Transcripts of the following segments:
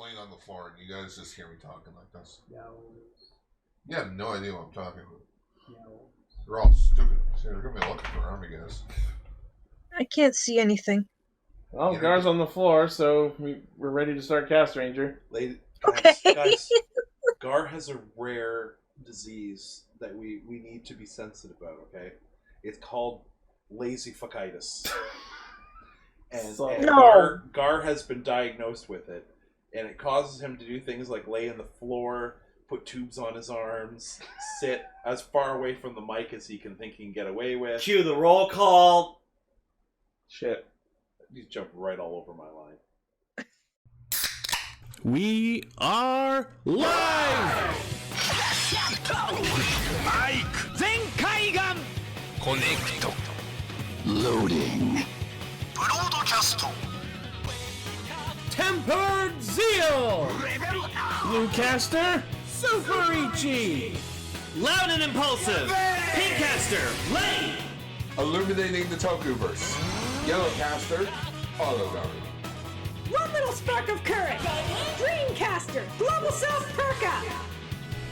laying on the floor, and you guys just hear me talking like this. No. You have no idea what I'm talking about. No. You're all stupid. So they're gonna be looking for army guys. I can't see anything. Well, Gar's on the floor, so we're ready to start Castranger. Okay. Guys, Gar has a rare disease that we need to be sensitive about, okay? It's called lazy fuckitis. And No. Gar has been diagnosed with it, and it causes him to do things like lay on the floor, put tubes on his arms, sit as far away from the mic as he can think he can get away with. Cue the roll call. Shit. He's jumped right all over my line. We are live! Mike! Zenkaigan! Connect. Loading. Broadcast. Tempered Zeal! Bluecaster, Superichi! Loud and impulsive. Pinkcaster. Lane. Illuminating the Tokuverse. Yellowcaster, Autoguard. One little spark of courage. Dreamcaster, Global Self Perka.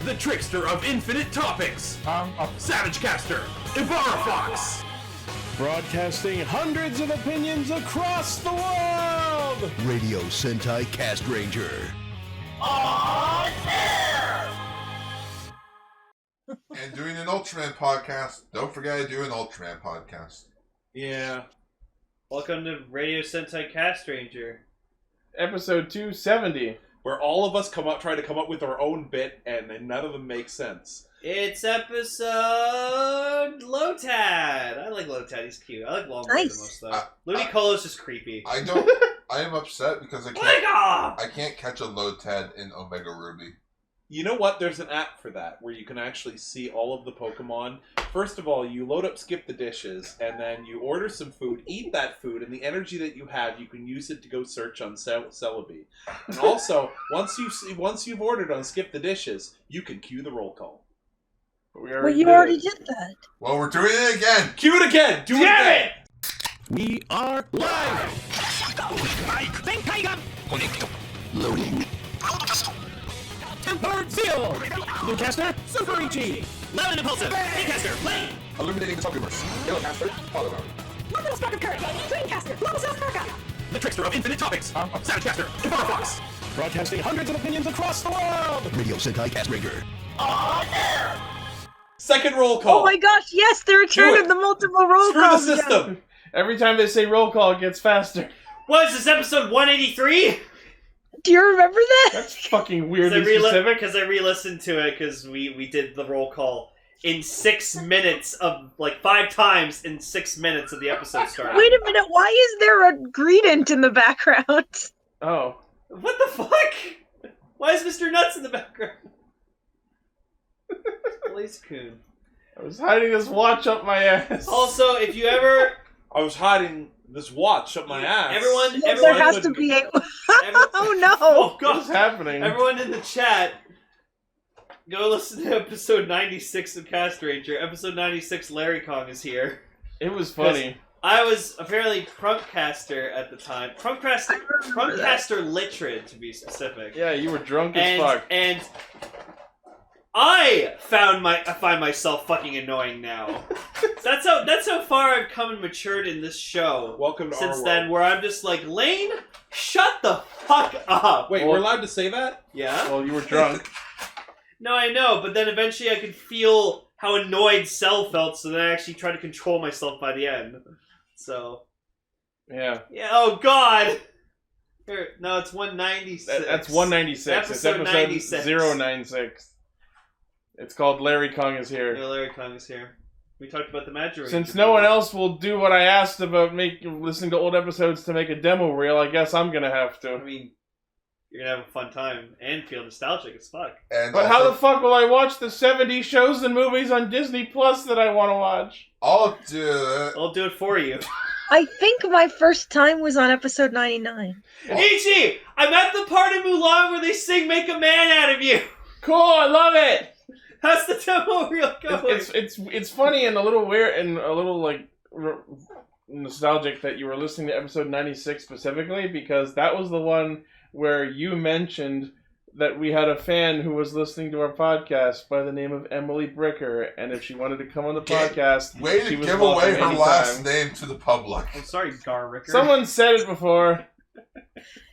The trickster of infinite topics. Savage Caster, Ibarra Fox. Broadcasting hundreds of opinions across the world. Radio Sentai Castranger. On air! And doing an Ultraman podcast. Don't forget I do an Ultraman podcast. Yeah. Welcome to Radio Sentai Castranger. Episode 270. Where all of us try to come up with our own bit, and none of them make sense. It's episode Lotad. I like Lotad. He's cute. I like Longboard the most though. Ludicolo's just creepy. I don't. I am upset because I can't catch a Lotad in Omega Ruby. You know what? There's an app for that where you can actually see all of the Pokemon. First of all, you load up Skip the Dishes, and then you order some food, eat that food, and the energy that you have, you can use it to go search on Celebi. And also, once you've ordered on Skip the Dishes, you can cue the roll call. But you already did that. Well, we're doing it again. Cue it again. Do it again. We are live! Mike! Zenkaigan! Connect. Loading. Broadcast. Tempered Zeal! Bluecaster, Superichi! Loud and impulsive. Pinkcaster. Lane. Illuminating the Tokuverse. Yellowcaster, Autoguard. One little spark of courage. Dreamcaster, Global Self Perka. The trickster of infinite topics. Savage Caster, Ibarra Fox. Broadcasting hundreds of opinions across the world. Radio Sentai Castranger. On air! Second roll call. Oh my gosh, yes, the return of the multiple roll Screw calls. the system. Every time they say roll call, it gets faster. What is this, episode 183? Do you remember that? That's fucking weirdly specific. Because I re-listened to it because we did the roll call in 6 minutes of, like, 5 times in 6 minutes of the episode starting. Wait a minute, why is there a greedent in the background? Oh. What the fuck? Why is Mr. Nuts in the background? Blaze Coon. I was hiding this watch up my ass. Also, if you ever... I was hiding this watch up my ass. Everyone There has to be a... Oh no! Oh god! What's happening? Everyone in the chat, go listen to episode 96 of Castranger. Episode 96, Larry Kong is here. It was funny. I was apparently Prunkcaster at the time. Prunkcaster Litrid, to be specific. Yeah, you were drunk as fuck. And I find myself fucking annoying now. That's how far I've come and matured in this show. Welcome to our since world. then, where I'm just like, Lane, shut the fuck up. Wait, we're allowed to say that? Yeah. Well, you were drunk. No, I know, but then eventually I could feel how annoyed Cell felt, so then I actually tried to control myself by the end. So. Yeah. Yeah. Oh God. Here, no, it's 196. That's 196. Episode it's 96. 096. It's called Larry Kong is here. Yeah, Larry Kong is here. We talked about the Magic. Since no one else will do what I asked about listening to old episodes to make a demo reel, I guess I'm gonna have to. I mean, you're gonna have a fun time and feel nostalgic as fuck. But how the fuck will I watch the 70 shows and movies on Disney Plus that I want to watch? I'll do it. I'll do it for you. I think my first time was on episode 99. Ichi! I'm at the part in Mulan where they sing "Make a Man Out of You." Cool, I love it. How's the demo reel going? It's funny and a little weird and a little like nostalgic that you were listening to episode 96 specifically, because that was the one where you mentioned that we had a fan who was listening to our podcast by the name of Emily Bricker, and if she wanted to come on the podcast, way to she was give welcome away her anytime. last name to the public. I'm sorry, Gar Ricker. Someone said it before.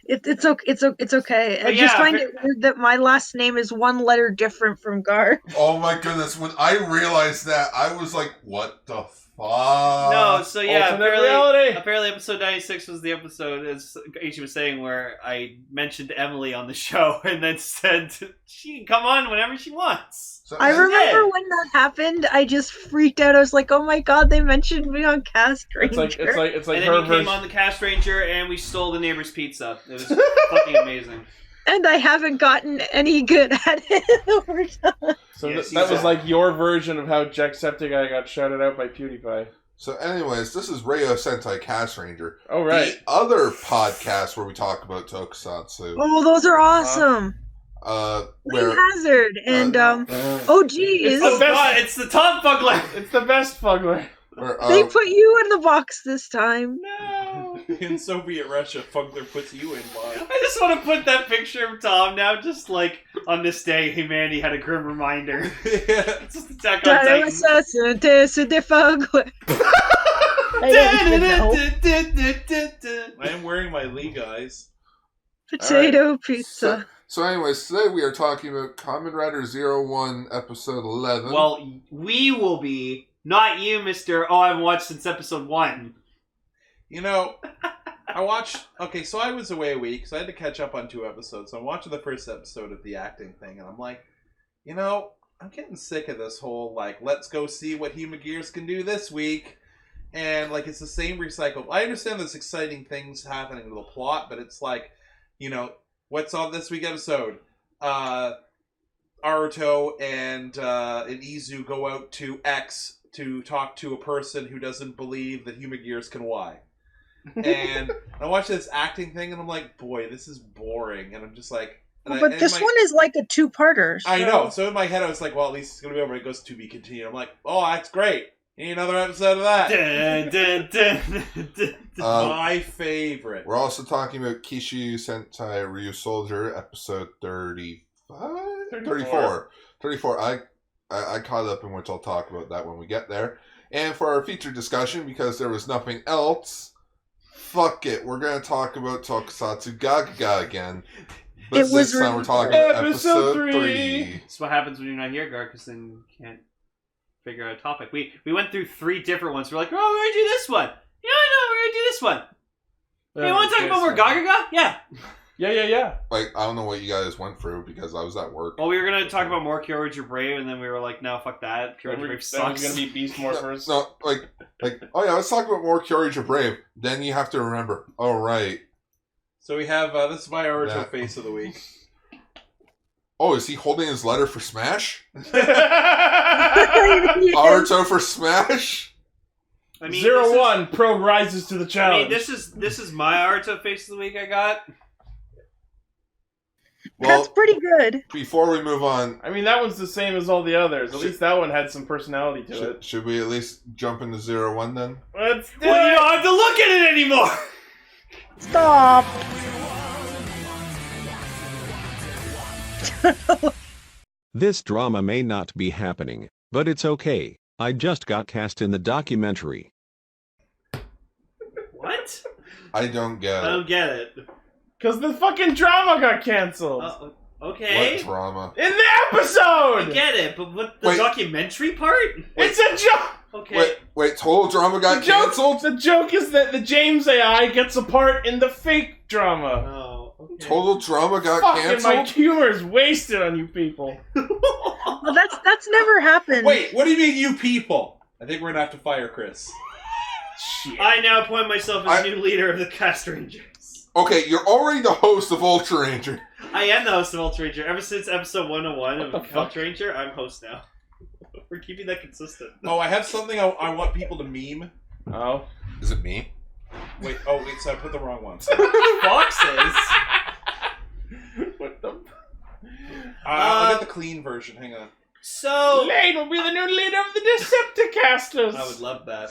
It's okay. I But just yeah, find it weird that my last name is one letter different from Gar. Oh my goodness! When I realized that, I was like, "What the fuck?" No, so yeah, Alternate reality. apparently episode 96 was the episode, as Aichi was saying, where I mentioned Emily on the show and then said she can come on whenever she wants. So, I remember when that happened, I just freaked out. I was like, "Oh my god, they mentioned me on Castranger." It's like And her then you came version. on the Castranger and we stole the neighbor's pizza. It was fucking amazing. And I haven't gotten any good at it over time. So Yes, that was he's like your version of how Jacksepticeye got shouted out by PewDiePie. So, anyways, this is Ryo Sentai Castranger. Oh, right. The other podcast where we talk about Tokusatsu. Oh, those are awesome. Where Lane Hazard and oh geez, the best- God, it's the top bugler! It's the best Fugler. where, they put you in the box this time. No! In Soviet Russia, Fugler puts you in line. I just want to put that picture of Tom now, just like, on this day, humanity had a grim reminder. It's just Attack on Titan. I am wearing my Lee guys. Potato pizza. So, anyways, today we are talking about Kamen Rider 01, episode 11. Well, we will be, not you, Mr. Oh, I haven't watched since episode 1. You know, I watched... Okay, so I was away a week, so I had to catch up on 2 episodes. So I'm watching the first episode of the acting thing, and I'm like, you know, I'm getting sick of this whole, like, let's go see what Humagears can do this week. And, like, it's the same recycle. I understand there's exciting things happening to the plot, but it's like, you know, what's on this week episode? Aruto and Izu go out to X to talk to a person who doesn't believe that Humagears can Y. And I watch this acting thing, and I'm like, boy, this is boring. And I'm just like... But this one is like a two-parter. So. I know. So in my head, I was like, well, at least it's going to be over. It goes to be continued. I'm like, oh, that's great. Need another episode of that. My favorite. We're also talking about Kishiryu Sentai Ryusoulger, episode 34. I caught up in which I'll talk about that when we get there. And for our feature discussion, because there was nothing else, fuck it, we're going to talk about Tokusatsu Gagaga again. But this time we're talking about episode 3. That's what happens when you're not here, Gar, because then you can't figure out a topic. We went through 3 different ones. We're like, oh, we're going to do this one. Yeah, I know, we're going to do this one. Hey, you want to talk about more Gagaga? Yeah. Yeah. Like, I don't know what you guys went through because I was at work. Well, we were going to talk about more Kyorager Brave, and then we were like, no, fuck that. Kyorager Brave That was sucks. going to be Beast Morphers. No, like, oh yeah, let's talk about more Kyorager Brave. Then you have to remember, oh right. So we have, this is my Aruto Yeah. face of the week. Oh, is he holding his letter for Smash? Yes. Aruto for Smash? I mean, 01, Pro rises to the I challenge. mean, this is my Aruto face of the week I got. Well, That's pretty good. before we move on, I mean, that one's the same as all the others. At least that one had some personality to it. should we at least jump into 01 then? Let's do Well, you it! don't have to look at it anymore! Stop. This drama may not be happening, but it's okay. I just got cast in the documentary. What? I don't get I it. don't get it. Because the fucking drama got canceled. Okay. What drama? In the episode! I get it, but what the Wait. documentary part? It's a joke! Okay. Wait, total drama got canceled? The joke is that the James AI gets a part in the fake drama. Oh, okay. Total drama got Fucking my canceled? humor is wasted on you people. Well, that's never happened. Wait, what do you mean, you people? I think we're going to have to fire Chris. Shit. I now appoint myself as new leader of the Castrangers. Okay, you're already the host of Ultra Ranger. I am the host of Ultra Ranger. Ever since episode 101 What of the fuck? Ultra Ranger, I'm host now. We're keeping that consistent. Oh, I have something I want people to meme. Oh. Is it me? Wait, so I put the wrong one. Foxes? What the? I'll get the clean version, hang on. So... Lane will be the new leader of the Decepticasters. I would love that.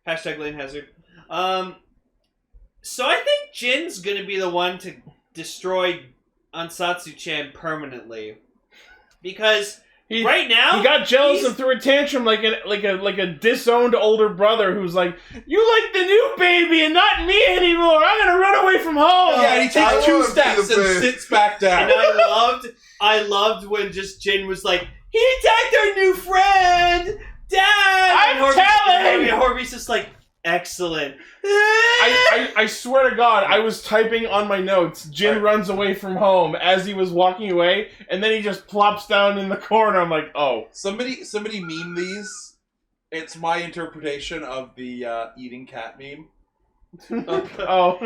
Hashtag Lane Hazard. So I think Jin's gonna be the one to destroy Ansatsu-chan permanently. Because right now... He got jealous and threw a tantrum like a disowned older brother who's like, you like the new baby and not me anymore. I'm gonna run away from home. Yeah, and he takes 2 steps and sits back down. And I loved when just Jin was like, he attacked our new friend! Dad! I'm telling! And Horby's just like, excellent. I swear to God, I was typing on my notes, Jin runs away from home as he was walking away, and then he just plops down in the corner. I'm like, oh. Somebody meme these. It's my interpretation of the eating cat meme. Oh.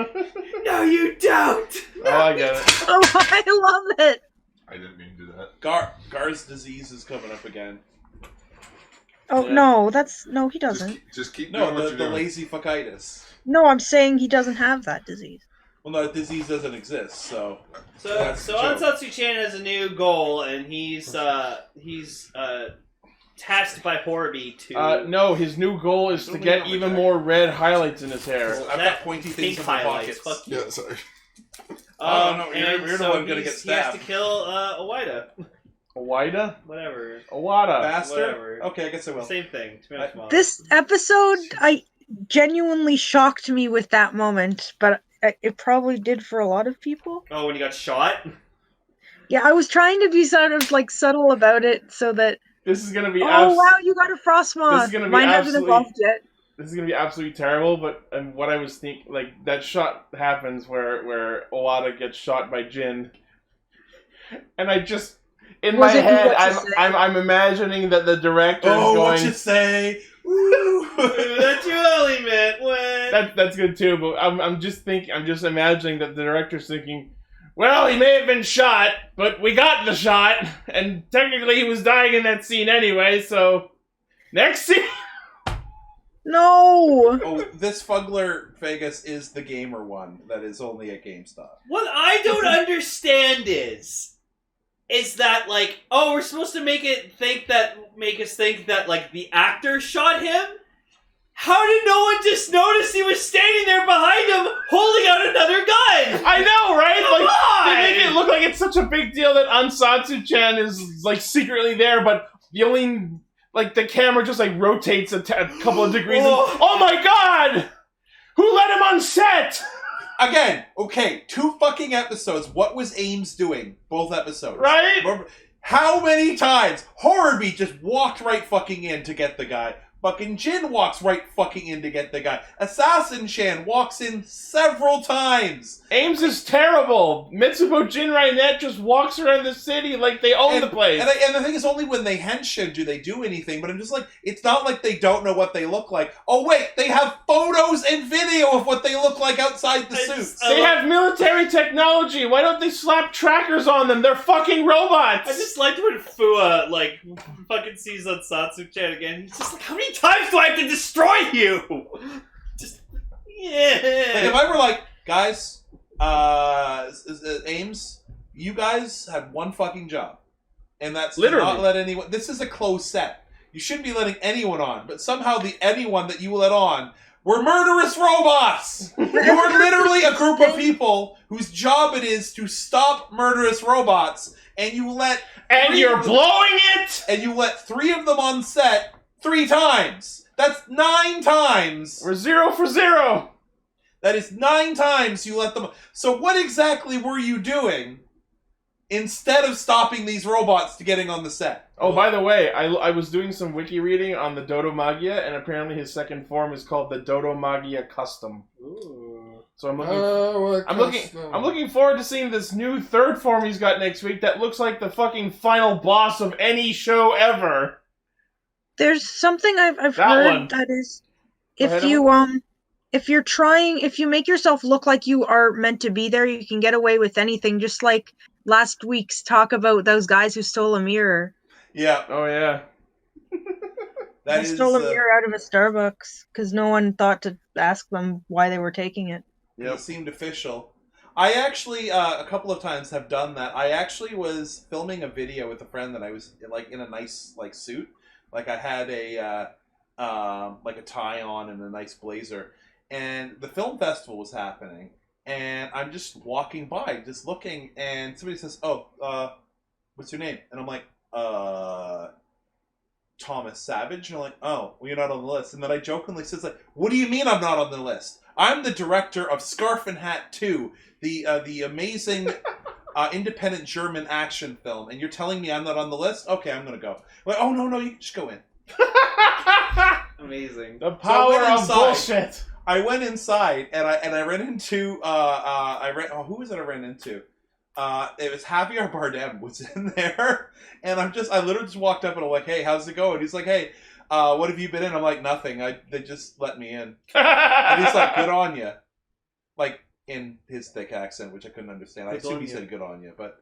No, you don't! Oh, I get it. Oh, I love it. I didn't mean to do that. Gar's disease is coming up again. Oh, Yeah. no, he doesn't. Just keep doing what you're the doing. lazy fuckitis. No, I'm saying he doesn't have that disease. Well, no, that disease doesn't exist, so... So that's the joke. Ansatsu-chan has a new goal, and he's tasked by Horby to... No, his new goal is to get even more red highlights in his hair. I've got pointy things in my pockets. Fuck you. Yeah, sorry. No, and you're the so one gonna get he has to stabbed. kill Owida. Owida? Whatever. Owada. Bastard? Whatever. Okay, I guess I will. Same thing. Tomato, tomato. This episode, I genuinely shocked me with that moment, but it probably did for a lot of people. Oh, when he got shot? Yeah, I was trying to be sort of like subtle about it so that. This is gonna be wow, you got a frost moth. This is gonna be Mine hasn't evolved yet. This is gonna be absolutely terrible, but what I was thinking, like, that shot happens where Owada gets shot by Jin, and I just, in my head, I'm imagining that the director is going... what you say? Woo! That's your element. What? That's good too, but I'm just imagining that the director's thinking, well, he may have been shot, but we got the shot, and technically he was dying in that scene anyway, so... Next scene! No! Oh, this Fugler Vegas is the gamer one that is only at GameStop. What I don't understand is that, like, oh, we're supposed to make us think that, like, the actor shot him? How did no one just notice he was standing there behind him holding out another gun? I know, right? Come on! They make it look like it's such a big deal that Ansatsu-chan is, like, secretly there, but the only... Like, the camera just, like, rotates a couple of degrees. And, oh my god! Who let him on set? Again, okay, 2 fucking episodes. What was Ames doing? Both episodes. Right? How many times? Horrorby just walked right fucking in to get the guy. Fucking Jin walks right fucking in to get the guy. Assassin-chan walks in several times. Ames is terrible. Mitsubo Jinrai-net just walks around the city like they own the place. And the thing is, only when they henshin do they do anything, but I'm just like, it's not like they don't know what they look like. Oh wait, they have photos and video of what they look like outside the suits. They have military technology. Why don't they slap trackers on them? They're fucking robots. I just liked when Fua, like, fucking sees Ansatsu-chan again. He's just like, how many times do I have to destroy you? Just, yeah. Like, if I were like, guys, Ames, you guys had one fucking job. And that's literally to not let anyone... This is a closed set. You shouldn't be letting anyone on. But somehow the anyone that you let on were murderous robots! You are literally a group of people whose job it is to stop murderous robots. And you let... And you're blowing it! And you let 3 of them on set 3 times. That's 9 times. We're 0 for 0. That is 9 times you let them... So what exactly were you doing instead of stopping these robots to getting on the set? Oh, by the way, I was doing some wiki reading on the Dodo Magia, and apparently his second form is called the Dodo Magia Custom. Ooh. So I'm looking forward to seeing this new third form he's got next week that looks like the fucking final boss of any show ever. There's something I've heard that is, if you make yourself look like you are meant to be there, you can get away with anything. Just like last week's talk about those guys who stole a mirror. Yeah. Oh yeah. They stole a mirror out of a Starbucks because no one thought to ask them why they were taking it. Yeah, it seemed official. I actually, a couple of times have done that. I actually was filming a video with a friend that I was like in a nice like suit. Like I had a like a tie on and a nice blazer. and the film festival was happening, and I'm just walking by, just looking, and somebody says, "Oh, what's your name?" And I'm like, Thomas Savage. And I'm like, "Oh, well, you're not on the list." And then I jokingly says, like, "What do you mean I'm not on the list? I'm the director of Scarf and Hat 2, the amazing independent German action film, and you're telling me I'm not on the list? Okay, I'm gonna go." I'm like, "Oh no, you can just go in." Amazing. The power of bullshit. I went inside and I ran into who was it I ran into? It was Javier Bardem was in there, and I literally just walked up and I'm like, "Hey, how's it going?" He's like, "Hey, what have you been in?" I'm like, "Nothing. They just let me in." And he's like, "Good on you," like in his thick accent, which I couldn't understand. I assume he said "good on you," but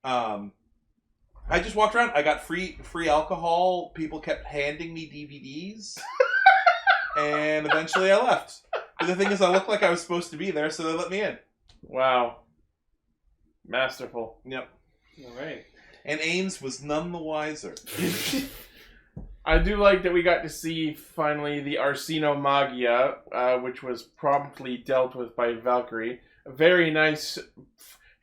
I just walked around. I got free alcohol. People kept handing me DVDs, and eventually I left. But the thing is, I looked like I was supposed to be there, so they let me in. Wow. Masterful. Yep. All right. And Ames was none the wiser. I do like that we got to see finally the Arsino Magia, which was promptly dealt with by Valkyrie. A very nice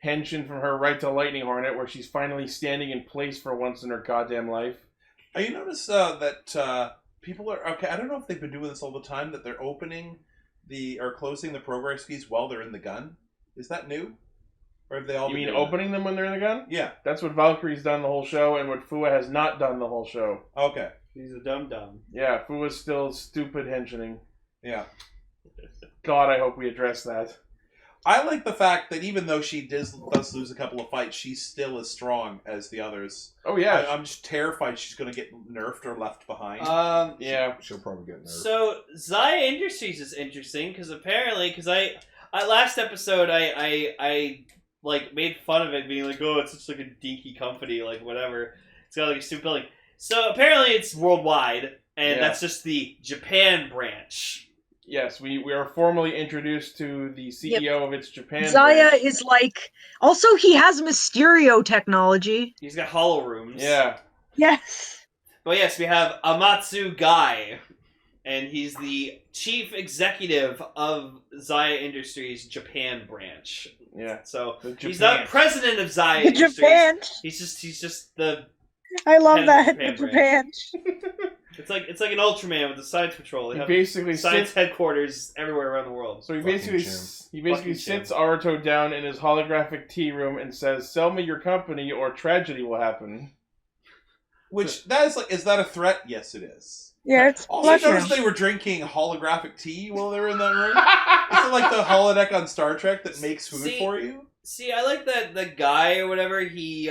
henshin from her right to Lightning Hornet, where she's finally standing in place for once in her goddamn life. You notice that people are okay. I don't know if they've been doing this all the time. That they're opening or closing the progress keys while they're in the gun. Is that new? Or have they all? You mean opening them when they're in the gun? Yeah. That's what Valkyrie's done the whole show, and what Fua has not done the whole show. Okay. He's a dum-dum. Yeah, Fua's still stupid henshining. Yeah. God, I hope we address that. I like the fact that even though she does lose a couple of fights, she's still as strong as the others. Oh, yeah. I'm just terrified she's going to get nerfed or left behind. Yeah. She'll probably get nerfed. So, Zaya Industries is interesting, because apparently, last episode, I like, made fun of it, being like, "Oh, it's such like a dinky company, like, whatever. It's got like a stupid building." So, apparently it's worldwide, and that's just the Japan branch. Yes, we are formally introduced to the CEO of its Japan Zaya branch. is like... Also, he has Mysterio technology. He's got hollow rooms. Yeah. Yes. But yes, we have Amatsu Guy, and he's the chief executive of Zaya Industries Japan branch. Yeah. So Japan. he's not president of Zaya The Industries. Japan. He's just the. I love head that. of The Japan Japan. It's like an Ultraman with the Science Patrol. They He have basically science sits, headquarters everywhere around the world. so he Fucking basically Jim. Fucking sits Aruto down in his holographic tea room and says, "Sell me your company or tragedy will happen." Which, that is that a threat? Yes, it is. Yeah, it's Also, I pleasure. noticed they were drinking holographic tea while they were in that room. Is it like the holodeck on Star Trek that makes food for you? See, I like that the guy or whatever, he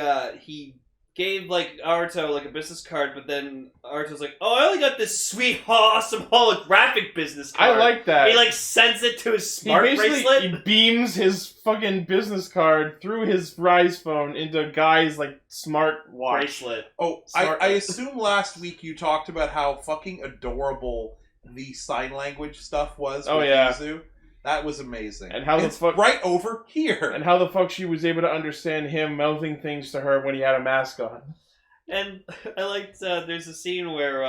gave like Aruto like a business card, but then Aruto's like, "Oh, I only got this sweet, awesome holographic business card." I like that. He like sends it to his smart bracelet. He beams his fucking business card through his Rise phone into Guy's like smart watch. Bracelet. Oh, I assume last week you talked about how fucking adorable the sign language stuff was. Oh, with yeah. Yuzu. That was amazing. And how it's the fuck right over here. And how the fuck she was able to understand him mouthing things to her when he had a mask on. And I liked there's a scene where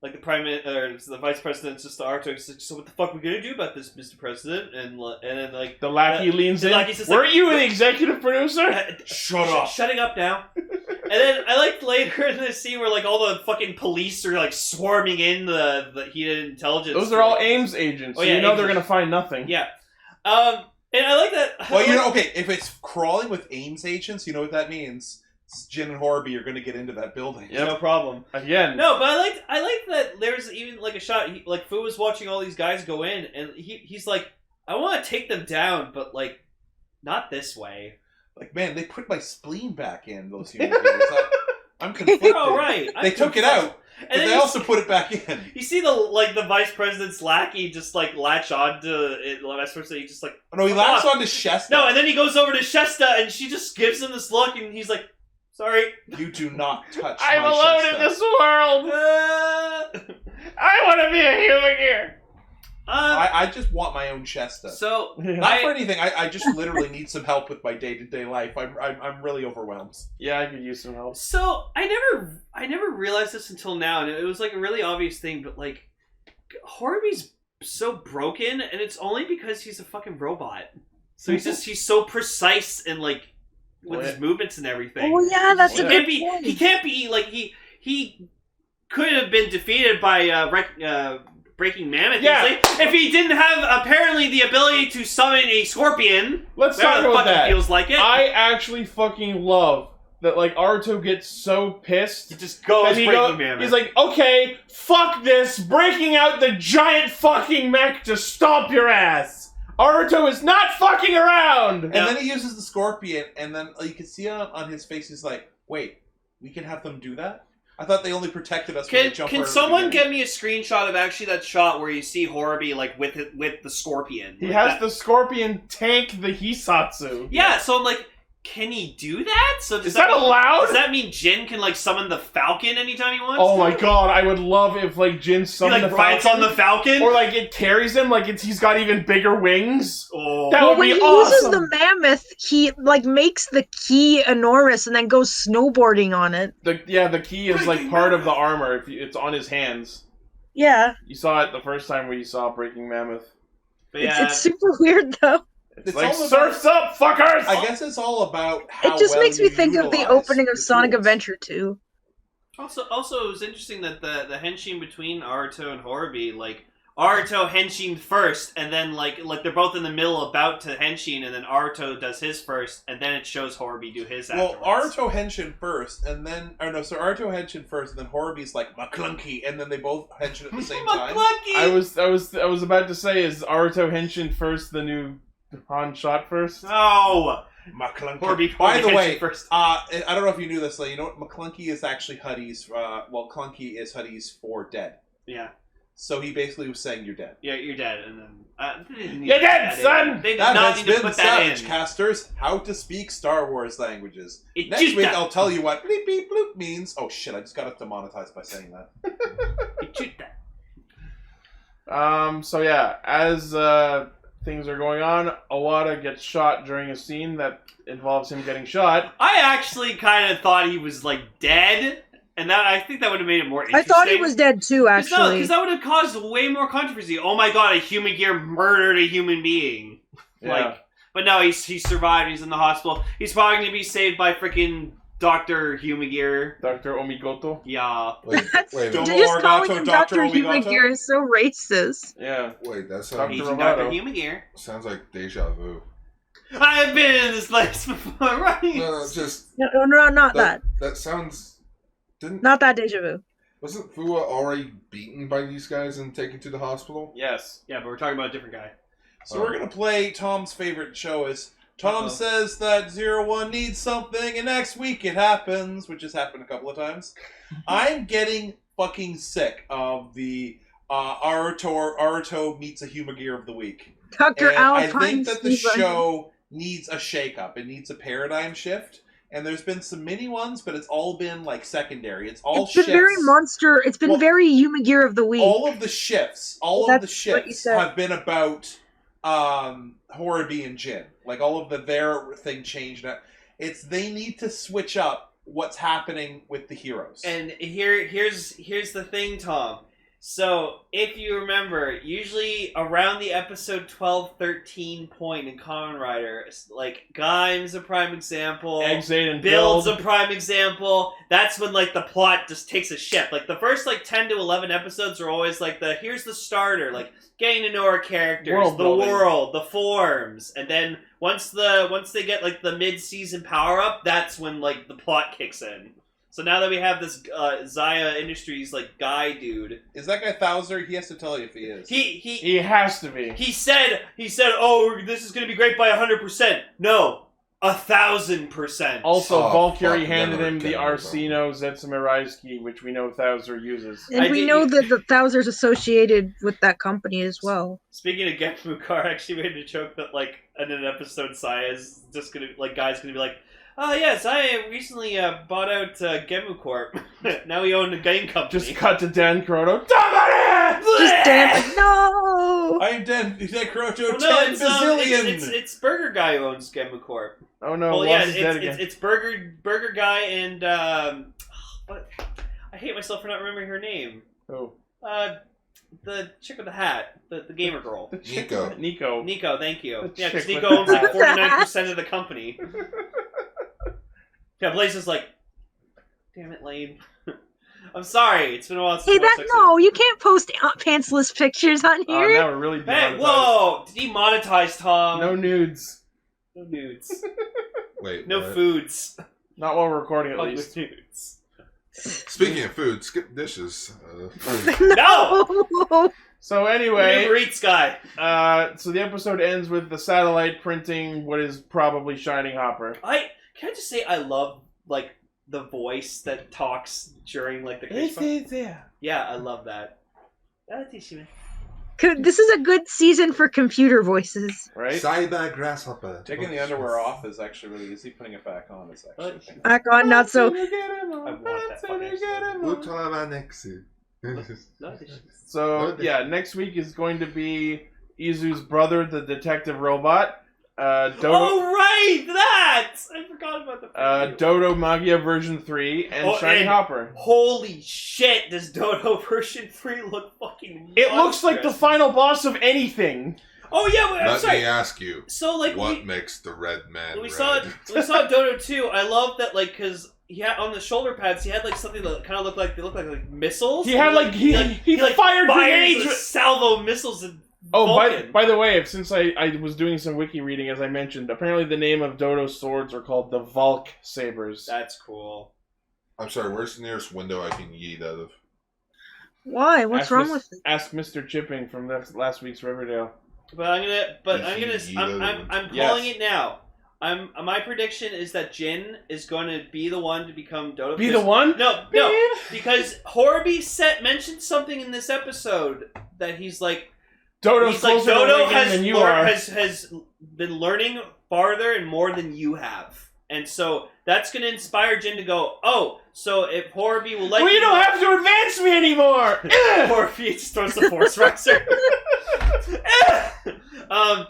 like the vice president's just to Aruto. He's like, "So what the fuck are we gonna do about this, Mr. President?" And then like The lackey leans in. lackey says, "Weren't like, you the executive producer?" Shut up. Shutting up now. And then I liked later in this scene where like all the fucking police are like swarming in the heated intelligence. Those are all Ames agents, so you know they're gonna find nothing. Yeah. And I like that. Well, okay, if it's crawling with Ames agents, you know what that means. Jin and Horby are going to get into that building. Yep. No problem. Again. No, but I like that there's even like a shot, like Fu was watching all these guys go in, and he's like, "I want to take them down, but like, not this way." Like, man, they put my spleen back in, those human beings. I'm conflicted. Oh, right. They took it out, but And they also put it back in. You see the vice president's lackey just like latch on to it. The vice president, he just like... Oh, no, he latches on to Shesta. No, and then he goes over to Shesta, and she just gives him this look, and he's like, "Sorry. You do not touch I'm my alone Shesta. in this world. I want to be a human here. I just want my own Shesta. So not for anything. I just literally need some help with my day-to-day life. I'm really overwhelmed. Yeah, I could use some help. So I never realized this until now, and it was like a really obvious thing, but like Horby's so broken, and it's only because he's a fucking robot. So he's so precise and like with his movements and everything. Oh yeah, that's a good point. He can't be like he could have been defeated by Breaking Mammoth. Yeah. If he didn't have apparently the ability to summon a scorpion. Let's talk about that. Feels like it. I actually fucking love that. Like Aruto gets so pissed. He just goes Breaking Mammoth. He's like, okay, fuck this, breaking out the giant fucking mech to stomp your ass. Aruto is not fucking around. And then he uses the scorpion, and then you can see on his face, he's like, wait, we can have them do that? I thought they only protected us when they jump. Can someone get me a screenshot of actually that shot where you see Horobi like with the scorpion? He has the scorpion tank the Hisatsu. Yeah, so I'm like, can he do that? So is that allowed? Does that mean Jin can like summon the Falcon anytime he wants? Oh my god, I would love if like Jin summoned the rides Falcon. on the Falcon, or like it carries him like he's got even bigger wings. Oh, that would when be he awesome. uses the mammoth, he like makes the key enormous and then goes snowboarding on it. The key is like part of the armor. It's on his hands. Yeah, you saw it the first time when you saw Breaking Mammoth. But yeah, it's super weird though. It's like, surf's up, fuckers! I guess it's all about how it just well makes me think of the utilize opening of the Sonic tools. Adventure 2. Also, it was interesting that the henshin between Aruto and Horobi, like Aruto henshin first, and then like they're both in the middle about to henshin, and then Aruto does his first, and then it shows Horobi do his. Well, afterwards. Aruto henshin first, and then Aruto henshin first, and then Horobi's like McClunky, and then they both henshin at the same time. I was about to say, is Aruto henshin first the new Han shot first? No! McClunky. By the way, first. I don't know if you knew this, you know what? McClunky is actually Huddy's, Clunky is Huddy's for dead. Yeah. So he basically was saying you're dead. Yeah, you're dead, and then... you're dead, son! They did that not has need to been put that Savage in. Casters, how to speak Star Wars languages. It Next just week that. I'll tell you what bleep beep bloop means. Oh shit, I just got demonetized by saying that. It shoot that. So yeah, as things are going on, Owada gets shot during a scene that involves him getting shot. I actually kind of thought he was, like, dead, and I think that would have made it more interesting. I thought he was dead too, actually. Because that would have caused way more controversy. Oh my god, a human gear murdered a human being. Yeah. But no, he survived, he's in the hospital. He's probably going to be saved by freaking Dr. Humagear. Dr. Omigoto? Yeah. Wait, Just calling him Dr. Humagear is so racist. Yeah. Wait, that sounds... Dr. Humagear. Sounds like deja vu. I've been in this place before, right? No, just... No, not that. That sounds... Not that deja vu. Wasn't Fua already beaten by these guys and taken to the hospital? Yes. Yeah, but we're talking about a different guy. So we're going to play Tom's favorite show is... Tom says that 01 needs something, and next week it happens, which has happened a couple of times. I'm getting fucking sick of the Aruto meets a Humagear of the week. Dr. I think that the show needs a shake-up. It needs a paradigm shift. And there's been some mini ones, but it's all been, like, secondary. It's all It's been very monster. It's been very Humagear of the week. All of the shifts, have been about Horobi and Jin. Like, all of their thing changed. They need to switch up what's happening with the heroes. And here's the thing, Tom. So, if you remember, usually around the episode 12-13 point in Kamen Rider, like, Gaim's a prime example, Exate and Build's a prime example, that's when, like, the plot just takes a shift. Like, the first, like, 10 to 11 episodes are always, like, here's the starter, like, getting to know our characters, the world, the forms, and then once they get, like, the mid-season power-up, that's when, like, the plot kicks in. So now that we have this Zaya Industries like guy dude, is that guy Thouser? He has to tell you if he is. He has to be. He said, oh, this is going to be great by 100%. No, 1,000%. Also, Valkyrie handed him the Arsino Zetsumiraiski, which we know Thouser uses. And we know that the Thouser's associated with that company as well. Speaking of Genmukar, I actually made a joke that, like, in an episode, Saya's just going to, like, guy's going to be like, oh, yes, I recently bought out Gemu Corp. Now we own a game company. Just cut to Dan Kuroto. Just Dan, like, no! I'm Dan Kuroto, 10 bazillion! It's Burger Guy who owns Gemu Corp. Oh, no, well, yeah, dead again. It's Burger Guy and, what? I hate myself for not remembering her name. Who? the chick with the hat, the gamer girl. Nico. Nico, thank you. The Yeah, because chick Nico with owns the like hat. 49% of the company. Yeah, Blaze is like, damn it, Lane. I'm sorry, it's been a while since Hey, I watched that Sexy. no, you can't post pantsless pictures on Oh, here. now we're really Hey, demonetized. whoa! Demonetized, Tom. No nudes. No nudes. Wait, No what? foods. Not while we're recording, at Public least. nudes. Speaking of food, skip dishes. No! So anyway, Uber Eats guy. so the episode ends with the satellite printing what is probably Shining Hopper. Can I just say I love like the voice that talks during like the Yeah, I love that. This is a good season for computer voices. Right? Cyber grasshopper. Taking the underwear off is actually really easy. Putting it back on is actually. Back on, not so. I want that fucking Ultramanexi. So yeah, next week is going to be Izu's brother, the detective robot. Dodo, Oh right, that! I forgot about the Dodo Magia version 3 and Shining Hopper. Holy shit, does Dodo version 3 look fucking It looks like the monstrous. final boss of anything. Oh yeah, wait, I'm Let sorry. me ask you, So like what makes the red man we red? saw Dodo too. I love that like because he had on the shoulder pads he had like something that kind of looked like missiles. He had like he fired grenades. a salvo missiles and Oh, Vulcan. by the way, since I was doing some wiki reading, as I mentioned, apparently the name of Dodo's swords are called the Valk sabers. That's cool. I'm sorry, where's the nearest window I can yeet out of? Why? What's Ask wrong with it? Ask Mr. Chipping from last week's Riverdale. But I'm calling it now. My prediction is that Jin is going to be the one to become Dodo. Be the one? No, because Horby mentioned something in this episode that he's like. Dodo Dodo has has been learning farther and more than you have. And so that's going to inspire Jin to go, oh, so if Horby will let you don't have to advance me anymore! Horby just throws the Force Riser.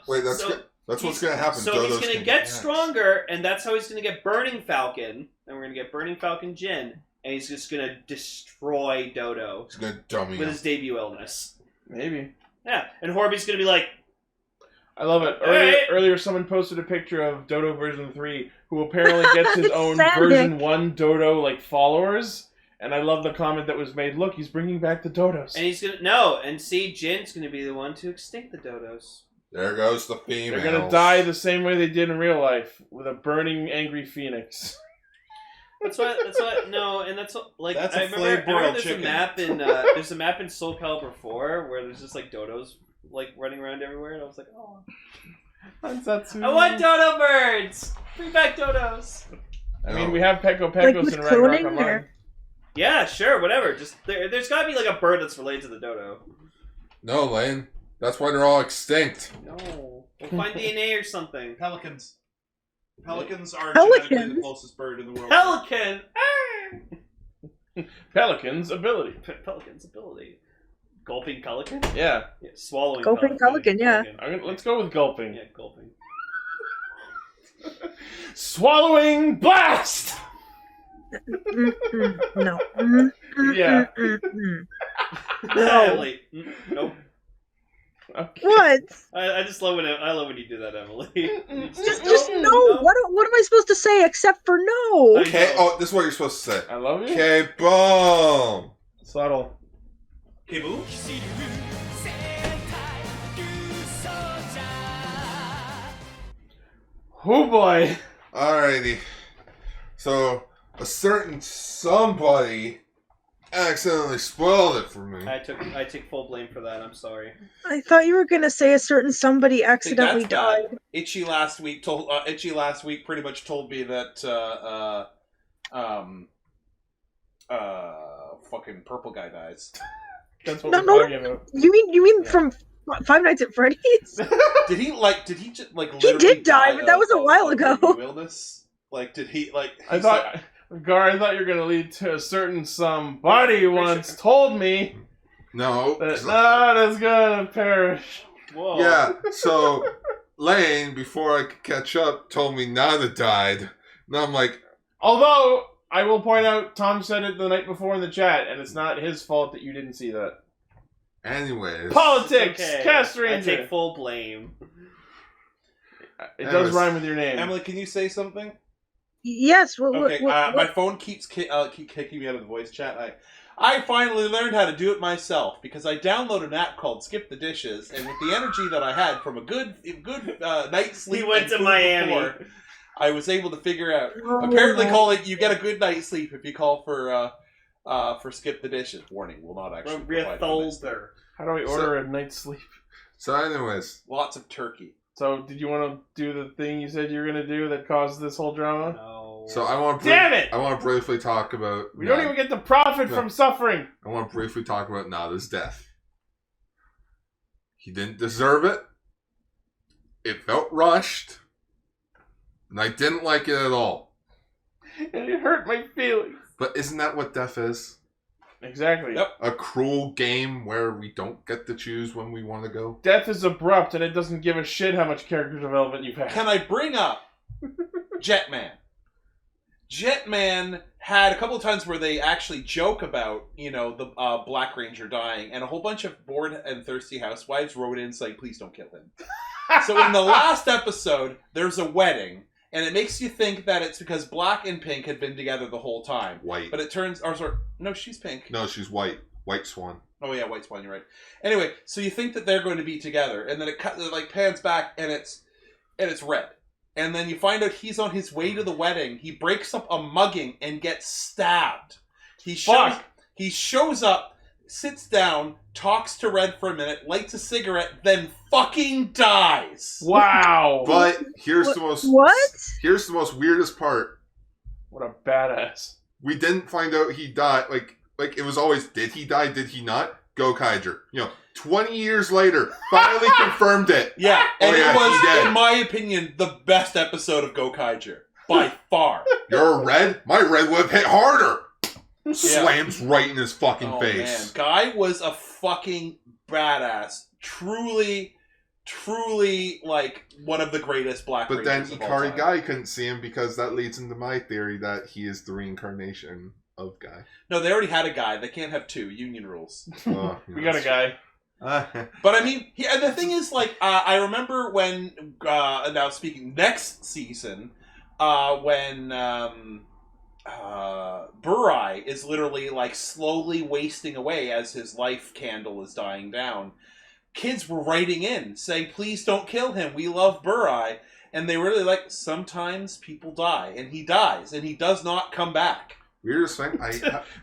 Wait, that's what's going to happen. So Dodo's he's going to get stronger, and that's how he's going to get Burning Falcon. And we're going to get Burning Falcon Jin, and he's just going to destroy Dodo. He's going to dummy with him. his debut illness. Maybe. Yeah, and Horby's going to be like, I love it. Earlier, someone posted a picture of Dodo version 3, who apparently gets his own version 1 Dodo like followers. And I love the comment that was made. Look, he's bringing back the Dodos. And he's gonna Jin's gonna be the one to extinct the Dodos. There goes the females. They're gonna die the same way they did in real life, with a burning, angry phoenix. That's what. No, and that's what, like That's I a remember. flame-broiled There's chicken. a map in there's a map in Soul Calibur 4 where there's just like Dodos like running around everywhere, and I was like, oh, I want Dodo birds. Bring back Dodos. I mean, we have Peko Like Pekos with in Ragnarok cloning, Online. or- Yeah, sure, whatever. Just there's got to be like a bird that's related to the dodo. No, Lane. That's why they're all extinct. No, we'll find DNA or something. Pelicans. Pelicans are Pelicans? genetically the closest bird in the world. Pelican. Pelican's ability. Pelican's ability. Gulping pelican. Yeah. Swallowing. Gulping pelican, yeah. Let's go with gulping. Yeah, gulping. Swallowing blast. No. Yeah. No. Emily. Nope. Okay. What? I just love when you do that, Emily. Just no. What am I supposed to say except for no? Okay. Oh, this is what you're supposed to say. I love you. Okay, boom. Subtle. Kibu? Oh boy. Alrighty. So, a certain somebody accidentally spoiled it for me. I take full blame for that. I'm sorry. I thought you were gonna say a certain somebody See, accidentally that's bad. died. Itchy last week pretty much told me that fucking purple guy dies. That's what No, we're no. talking about. You mean from Five Nights at Freddy's? Did he just like He literally did die, but that was a while ago. Illness? Like, did he like? I thought you were gonna lead to a certain somebody once told me No. that not is gonna perish. Whoa. Yeah, so Lane, before I could catch up, told me Nada died. Now I'm like, Although I will point out, Tom said it the night before in the chat, and it's not his fault that you didn't see that. Anyways. Politics! Okay. Castranger! I take full blame. It does rhyme with your name. Emily, can you say something? Yes. Okay, my phone keeps keep kicking me out of the voice chat. I finally learned how to do it myself because I downloaded an app called Skip the Dishes, and with the energy that I had from a good night's sleep, He went to Miami. Before, I was able to figure out. Oh, Apparently, no. you get a good night's sleep if you call for Skip the Dishes. Warning: will not actually provide Ryusoulger. How do I order a night's sleep? So anyways. lots of turkey. So, did you want to do the thing you said you were going to do that caused this whole drama? No. So I want Damn it! I want to briefly talk about... We don't even get the profit from suffering! I want to briefly talk about Nada's death. He didn't deserve it. It felt rushed. And I didn't like it at all. And it hurt my feelings. But isn't that what death is? Exactly. Yep. A cruel game where we don't get to choose when we want to go? Death is abrupt, and it doesn't give a shit how much character development you've had. Can I bring up Jetman? Jetman had a couple of times where they actually joke about, the Black Ranger dying, and a whole bunch of bored and thirsty housewives wrote in saying, please don't kill him. So in the last episode, there's a wedding, and it makes you think that it's because Black and Pink had been together the whole time. White. But it turns... no, she's Pink. No, she's white. White Swan. Oh yeah, White Swan, you're right. Anyway, so you think that they're going to be together, and then it pans back, and it's red. And then you find out he's on his way to the wedding. He breaks up a mugging and gets stabbed. He shows up, sits down, talks to Red for a minute, lights a cigarette, then fucking dies. Wow! But here's the most weirdest part. What a badass. We didn't find out he died. Like it was always, did he die? Did he not? Go Kaiger. 20 years later, finally confirmed it. Yeah, and it was, in my opinion, the best episode of Go Kaiger. By far. You're a red? My red would have hit harder. Slams right in his fucking face. Man. Guy was a fucking badass. Truly, like, one of the greatest Black But then Rangers of all time. Ikari Guy couldn't see him because that leads into my theory that he is the reincarnation of Guy. No, they already had a guy. They can't have two. Union rules. We got a guy. But I mean, and the thing is, like, I remember when, now speaking next season, when Burai is literally, like, slowly wasting away as his life candle is dying down. Kids were writing in saying, please don't kill him. We love Burai. And they were really like, sometimes people die. And he dies. And he does not come back. Weirdest thing,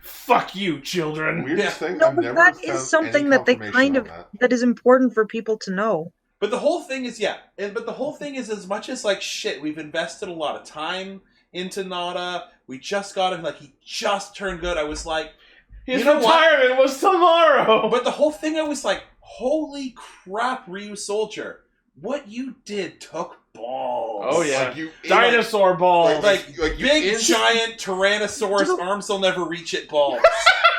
Fuck you, children. Weirdest thing, No, I've but never that found is something any that they confirmation on that is important for people to know. But the whole thing is, but the whole thing is, as much as, like, shit, we've invested a lot of time into Nada. We just got him, like, he just turned good. I was like, his retirement was tomorrow. But the whole thing, I was like, holy crap, Ryusoulger. What you did took balls. Oh, yeah. Dinosaur balls. Like big, giant Tyrannosaurus, arms will never reach it balls.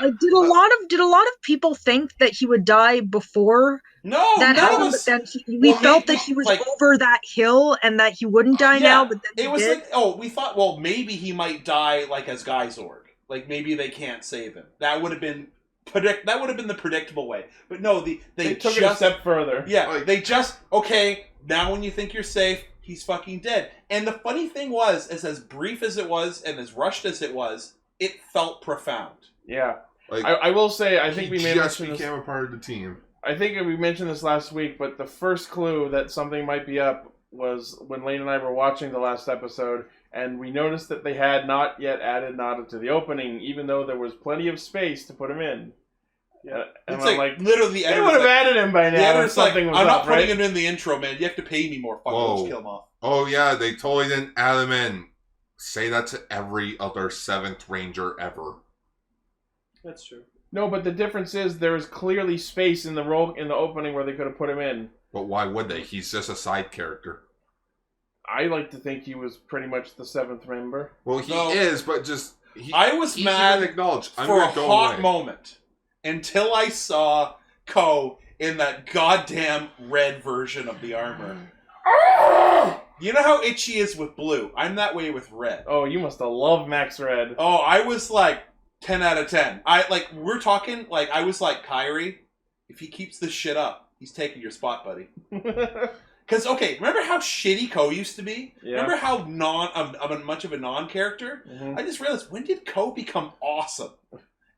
Like, did a lot of people think that he would die before that happened? But then we felt that he was like, over that hill and that he wouldn't die now. But then it was did. We thought, well, maybe he might die like as Geysorg. Like maybe they can't save him. That would have been the predictable way. But no, they took it a step further. Yeah, they just now when you think you're safe, he's fucking dead. And the funny thing was, is as brief as it was and as rushed as it was, it felt profound. Yeah. Like, I will say, I think we may just mention became a part of the team. I think we mentioned this last week, but the first clue that something might be up was when Lane and I were watching the last episode, and we noticed that they had not yet added Nada to the opening, even though there was plenty of space to put him in. Yeah, and it's I'm like, literally, they would have added him by now. If something was I'm not up, putting right? him in the intro, man. You have to pay me more. Fucking just kill him off. Oh yeah, they totally didn't add him in. Say that to every other 7th Ranger ever. That's true. No, but the difference is there is clearly space in the opening where they could have put him in. But why would they? He's just a side character. I like to think he was pretty much the 7th member. Well, he is, but just I was mad for a hot moment until I saw Ko in that goddamn red version of the armor. You know how itchy is with blue? I'm that way with red. Oh, you must have loved Max Red. Oh, I was like 10 out of 10. We're talking, like, I was like, Kyrie, if he keeps this shit up, he's taking your spot, buddy. Because, okay, remember how shitty Ko used to be? Yeah. Remember how much of a non-character? Mm-hmm. I just realized, when did Ko become awesome?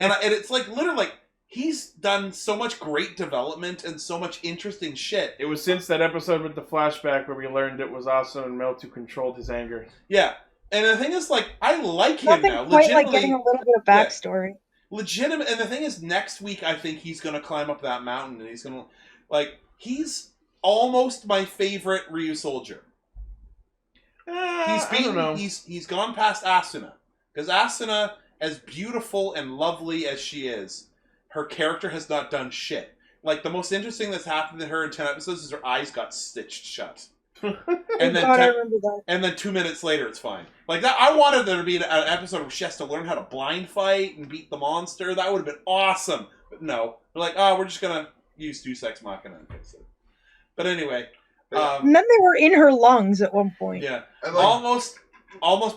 And it's like, literally, like, he's done so much great development and so much interesting shit. It was since that episode with the flashback where we learned it was awesome and Meltu controlled his anger. Yeah. And the thing is, like, I like him now. Quite like getting a little bit of backstory. Yeah, legitimate. And the thing is, next week, I think he's going to climb up that mountain and he's going to, like, he's almost my favorite Ryusoulger. He's gone past Asuna. Because Asuna, as beautiful and lovely as she is, her character has not done shit. Like, the most interesting that's happened to her in 10 episodes is her eyes got stitched shut. And then 2 minutes later, it's fine. Like, that, I wanted there to be an episode where she has to learn how to blind fight and beat the monster. That would have been awesome. But no. They're like, oh, we're just going to use Deus Ex Machina and fix it. But anyway. And then they were in her lungs at one point. Yeah. Almost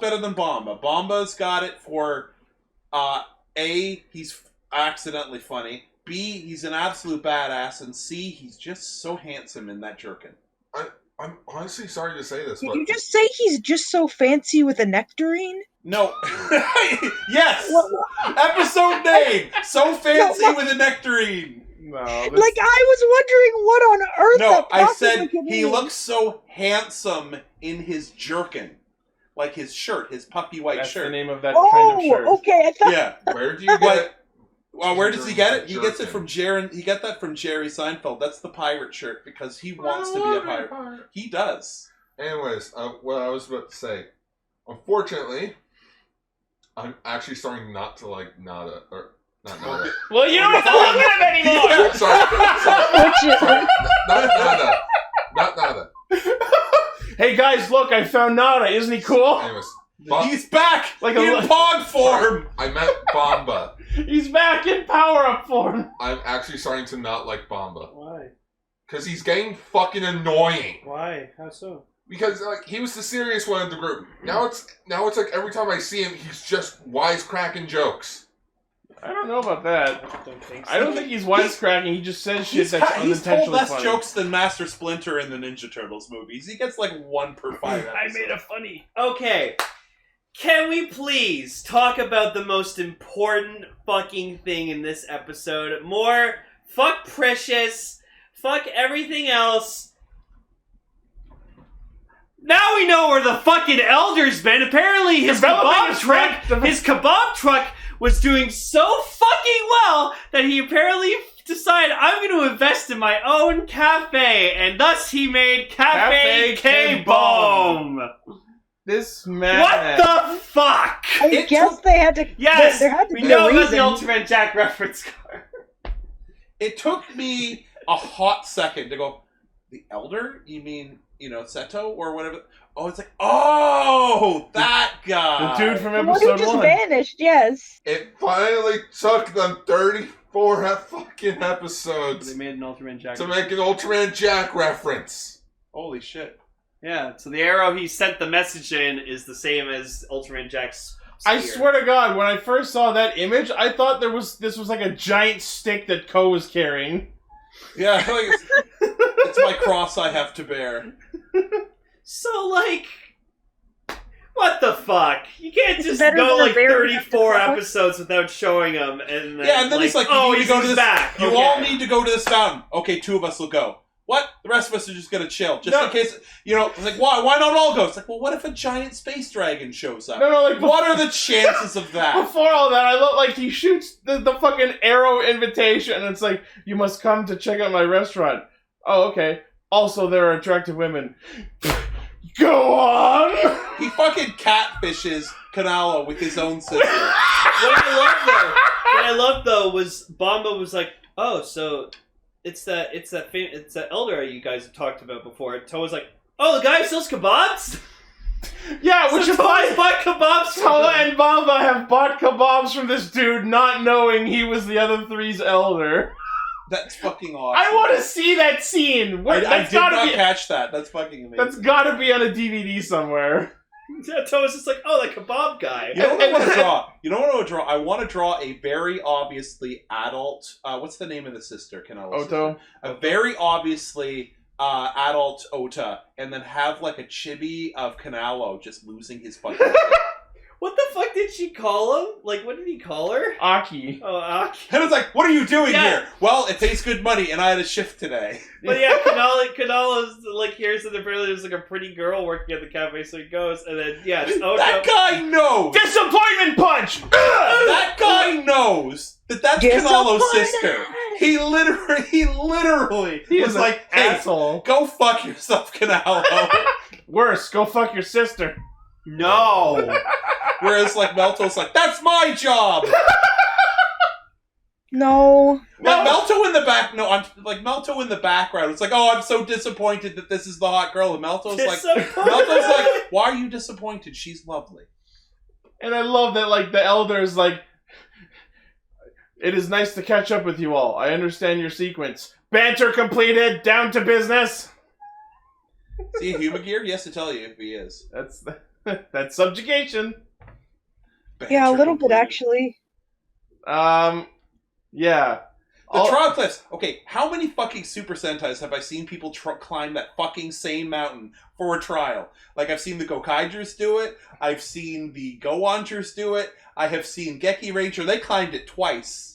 better than Bomba. Bomba's got it for, A, he's accidentally funny. B, he's an absolute badass. And C, he's just so handsome in that jerkin. I'm honestly sorry to say this, Did you just say he's just so fancy with a nectarine? No. Yes! Episode name! So fancy with a nectarine! No, like, I was wondering what on earth. No, I said he looks so handsome in his jerkin. Like his shirt, his puppy white shirt. That's the name of that kind of shirt. Okay, I thought... Yeah. Where do you get it? Well, where does he get it? He gets it from Jerry. He got that from Jerry Seinfeld. That's the pirate shirt because he wants to be a pirate. He does. Anyways, what I was about to say. Unfortunately, I'm actually starting not to like Nada. Or not Nada. Well, you don't have to like him anymore! Yeah, sorry. Not Nada. Hey guys, look, I found Nada. Isn't he cool? Anyways. He's back! Like in Pog form! I meant Bomba. He's back in power-up form. I'm actually starting to not like Bomba. Why? Because he's getting fucking annoying. Why? How so? Because like he was the serious one in the group. Now it's like every time I see him, he's just wisecracking jokes. I don't know about that. I don't think he's wisecracking. He just says shit that's unintentionally funny. He's told less jokes than Master Splinter in the Ninja Turtles movies. He gets like 1 per 5 episodes. I made it funny. Okay. Can we please talk about the most important fucking thing in this episode? More, fuck Pricious, fuck everything else. Now we know where the fucking Elder's been. Apparently his kebab truck was doing so fucking well that he apparently decided, I'm going to invest in my own cafe, and thus he made Cafe K-Bomb. This man. What the fuck? I guess they had to. Yes, there had to we be know a about the reason. Ultraman Jack reference card. It took me a hot second to go, the Elder? You mean, Seto or whatever? Oh, it's like, oh, that guy. The dude from The one episode who just 1. vanished, yes. It finally took them 34 fucking episodes They made an Ultraman Jack to make an Ultraman Jack reference. Holy shit. Yeah, so the arrow he sent the message in is the same as Ultraman Jack's spear. I swear to God, when I first saw that image, I thought this was like a giant stick that Ko was carrying. Yeah, like it's my cross I have to bear. So, like, what the fuck? You can't just go, like, bear 34 episodes without showing him, and then, and then he's like, oh, you need to go to this, back. You all need to go to this mountain. Okay, 2 of us will go. What? The rest of us are just gonna chill, just in case. It's like, why not all go? It's like, well, what if a giant space dragon shows up? No, like, what are the chances of that? Before all that, I look like he shoots the fucking arrow invitation, and it's like, you must come to check out my restaurant. Oh, okay. Also, there are attractive women. Go on! He fucking catfishes Kanala with his own sister. What I love though was Bomba was like, oh, so it's that elder you guys have talked about before. Toa was like, oh, the guy who sells kebabs? Yeah, which so Toa's bought kebabs from Toa him. and Bomba have bought kebabs from this dude, not knowing he was the other three's elder. That's fucking awesome. I want to see that scene. I did not catch that. That's fucking amazing. That's gotta be on a DVD somewhere. Toa's just like, oh, the kebab guy. You know what I want to draw? You know what I want to draw? I want to draw a very obviously adult. What's the name of the sister? Oto. A very obviously adult Ota, and then have like a chibi of Kanalo just losing his fucking shit. What the fuck did she call him? Like, what did he call her? Aki. Oh, Aki. And it's like, what are you doing here? Well, it pays good money, and I had a shift today. But yeah, Kanalo's like, here's that apparently there's like a pretty girl working at the cafe, so he goes, and then, yeah, it's Oto. That guy knows! Disappointment punch! That guy knows that's Kanalo's sister. He literally was like, hey, asshole. Go fuck yourself, Kanalo. Worse, go fuck your sister. No. Whereas, like, Melto's like, that's my job! No. Like, Melto in the back, Melto in the background. It's like, oh, I'm so disappointed that this is the hot girl. And Melto's like, why are you disappointed? She's lovely. And I love that, like, the elder's like, it is nice to catch up with you all. I understand your sequence. Banter completed, down to business. Is he a human gear? He has to tell you if he is. That's subjugation. Yeah, a little bit, actually. Yeah. The trial cliffs. Okay, how many fucking Super Sentais have I seen people climb that fucking same mountain for a trial? Like, I've seen the Gokaijers do it. I've seen the Go-Onchers do it. I have seen Geki Ranger. They climbed it twice.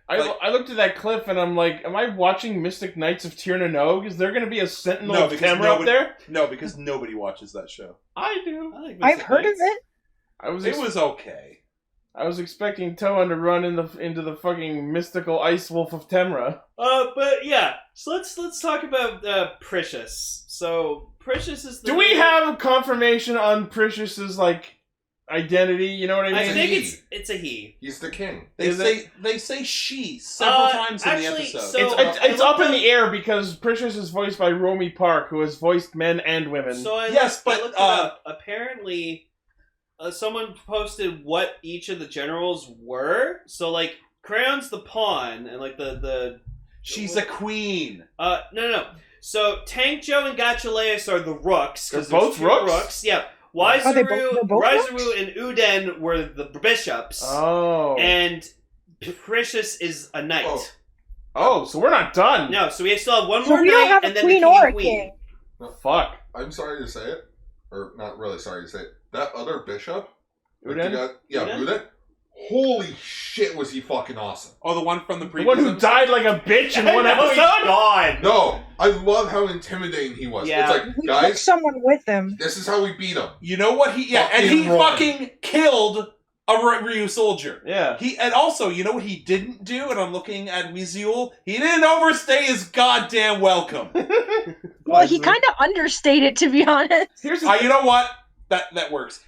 I looked at that cliff and I'm like, am I watching Mystic Knights of Tir na Nog? Is there going to be a Sentinel of Temra up there? No, because nobody watches that show. I do. I've heard of it. It was okay. I was expecting Toan to run into the fucking mystical Ice Wolf of Temra. But yeah, so let's talk about Pricious. So Pricious is the. Do we have confirmation on Precious's like identity? You know what I mean? I think it's a he. He's the king. They say she several times in the episode. So, it's up in the air because Precious is voiced by Romy Park, who has voiced men and women. So I looked it up. Apparently, someone posted what each of the generals were. So like Crayon's the pawn, and like the she's a queen. No. So Tank Joe and Gachaleus are the rooks. They're both rooks? Yeah. Waizaru and Uden were the bishops. Oh. And Pricious is a knight. Oh, so we're not done. No, so we still have one So more we don't knight have and a then queen the or king a and queen. king. No, fuck. I'm sorry to say it. Or not really sorry to say it. That other bishop. Uden? Uden. Holy shit, was he fucking awesome. Oh, the one from the The previous one who died like a bitch in one episode? God. No, I love how intimidating he was. Yeah. It's like, He took guys, someone with him. this is how we beat him. You know what he? Yeah, and he fucking killed a Ryusoulger. Yeah. And also, you know what he didn't do? And I'm looking at Weezul. He didn't overstay his goddamn welcome. Well, he kind of understated, to be honest. You know what? That works.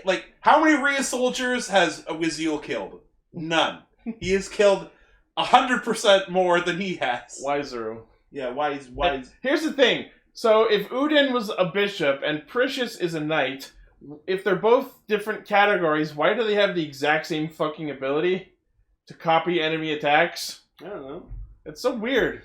Like, how many Ryusoulgers has Weezul killed? None. He has killed 100% more than he has. Waizaru. Yeah, wise. Here's the thing. So if Uden was a bishop and Precious is a knight, if they're both different categories, why do they have the exact same fucking ability to copy enemy attacks? I don't know. It's so weird.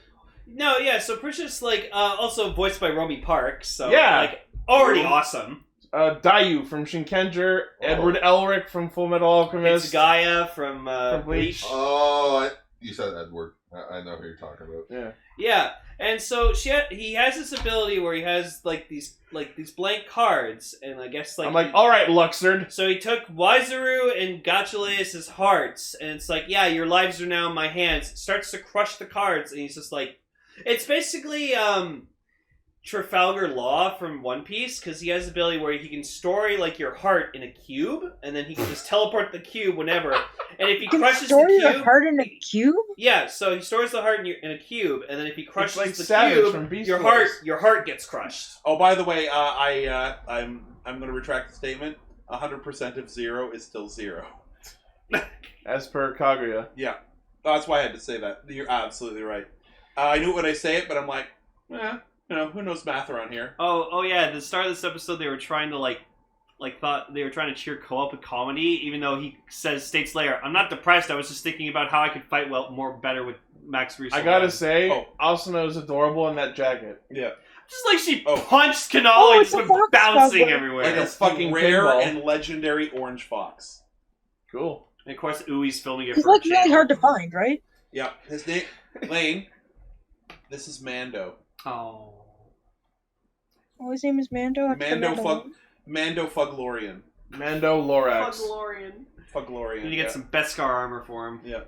No, yeah, so Precious, like, also voiced by Romy Park, so, Yeah. like, already awesome. Dayu from Shinkenger, Edward Elric from Full Metal Alchemist. It's Gaia from Bleach. Oh, you said Edward. I know who you're talking about. Yeah. Yeah, and so he has this ability where he has like these blank cards, and I guess like I'm like, all right, Luxord. So he took Waizaru and Gachaleus' hearts, and it's like, yeah, your lives are now in my hands. Starts to crush the cards, and he's just like, it's basically Trafalgar Law from One Piece, because he has the ability where he can store like your heart in a cube, and then he can just teleport the cube whenever. And if he crushes the cube, your heart in a cube. Yeah, so he stores the heart in a cube, and then if he crushes like the Savage cube, from Beast your Wars. heart gets crushed. Oh, by the way, I'm going to retract the statement. 100% of 0 is still 0. As per Kaguya. Yeah, that's why I had to say that. You're absolutely right. I knew it when I say it, but I'm like, who knows math around here? Oh yeah. At the start of this episode, they were trying to thought they were trying to cheer Co-op with comedy, even though he states later, I'm not depressed. I was just thinking about how I could fight better with Max Ryusoulger. I gotta say, Asuna is adorable in that jacket. Yeah. Just like she punched Kanal and just went bouncing everywhere. Like a fucking rare and legendary orange fox. Cool. And of course, Ui's filming it He's for like really hard to find, right? Yeah. His name, Lane. This is Mando. Oh. Oh, his name is Mando. Mando Fuglorian. Mando Lorax. Fuglorian. You need to get some Beskar armor for him. Yeah.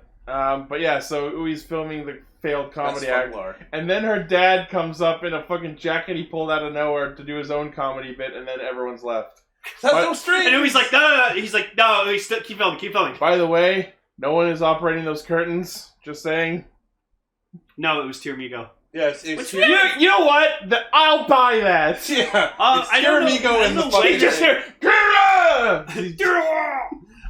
But yeah, so Ui's filming the failed comedy act. And then her dad comes up in a fucking jacket he pulled out of nowhere to do his own comedy bit, and then everyone's left. That's so strange! And Ui's like, no. He's like, no, Ui, keep filming. By the way, no one is operating those curtains. Just saying. No, it was Tiramigo. Yes, it's you know what? I'll buy that. Yeah. I don't know. In the fucking just hear.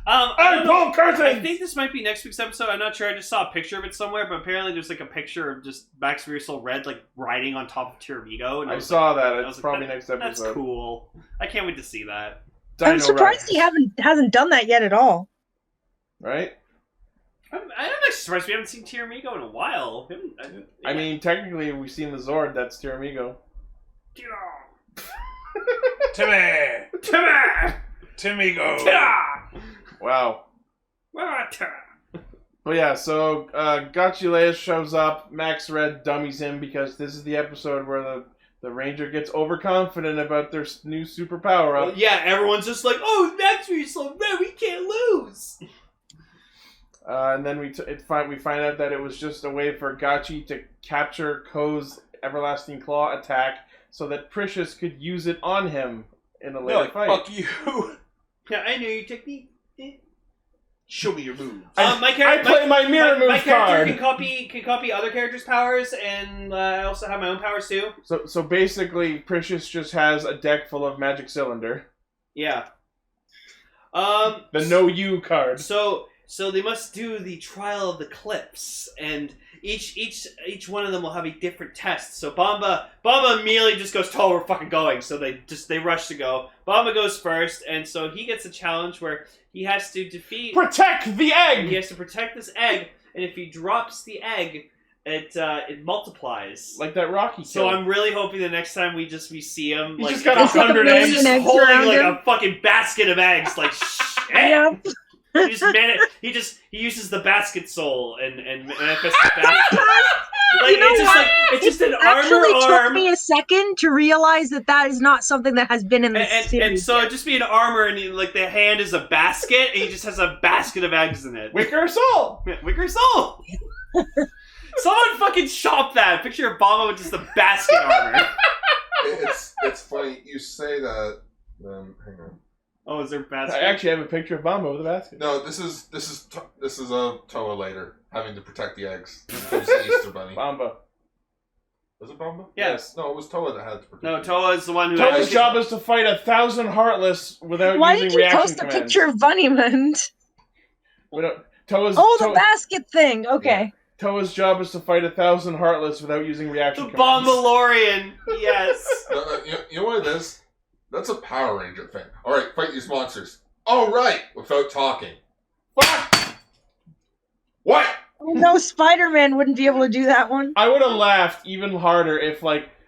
I think this might be next week's episode. I'm not sure. I just saw a picture of it somewhere, but apparently there's like a picture of just Max Ryusoul Red like riding on top of Tiramigo. And I saw that. It's probably next episode. That's cool. I can't wait to see that. I'm surprised he hasn't done that yet at all. Right? I'm actually surprised we haven't seen Tiramigo in a while. I mean, technically, we've seen the Zord. That's Tiramigo. Timigo. Wow. Well, yeah, so Gachilea shows up. Max Red dummies him because this is the episode where the Ranger gets overconfident about their new superpower up. Well, yeah, everyone's just like, oh, Max Ryusoul Red, we can't lose. And then we find out that it was just a way for Gachi to capture Ko's Everlasting Claw attack so that Pricious could use it on him in a later fight. Fuck you. Yeah, I know your technique. Show me your moves. I play my mirror move my card. character can copy other characters' powers, and I also have my own powers too. So basically, Pricious just has a deck full of Magic Cylinder. Yeah. The No You card. So they must do the Trial of the Clips, and each one of them will have a different test. So Bomba immediately just goes, "Oh, we're fucking going!" So they rush to go. Bomba goes first, and so he gets a challenge where he has to protect the egg. He has to protect this egg, and if he drops the egg, it multiplies like that Rocky. So I'm really hoping the next time we see him, he like just got 100 eggs, just holding like a fucking basket of eggs, like yeah. He uses the basket soul and manifests the basket. Like, it's just an armor arm. Took me a second to realize that is not something that has been in the series. And so it'd just be an armor, and the hand is a basket, and he just has a basket of eggs in it. Wicker Soul! Wicker Soul! Someone fucking shop that. Picture Obama with just a basket armor. It's funny you say that. Hang on. Oh, is there a basket? I actually have a picture of Bomba with a basket. No, this is a Toa later having to protect the eggs. It was the Easter Bunny. Bomba. Was it Bomba? Yes. No, it was Toa that had to protect. No, Toa is the one who. Toa's job is to fight 1,000 Heartless without using reaction commands. Why did you post a picture of Bunnymund? The basket thing. Okay. Yeah. Toa's job is to fight 1,000 Heartless without using reaction commands. The Bombalorian. Yes. You know what it is? That's a Power Ranger thing. Alright, fight these monsters. Alright, without talking. What? Oh, no, Spider-Man wouldn't be able to do that one. I would have laughed even harder if,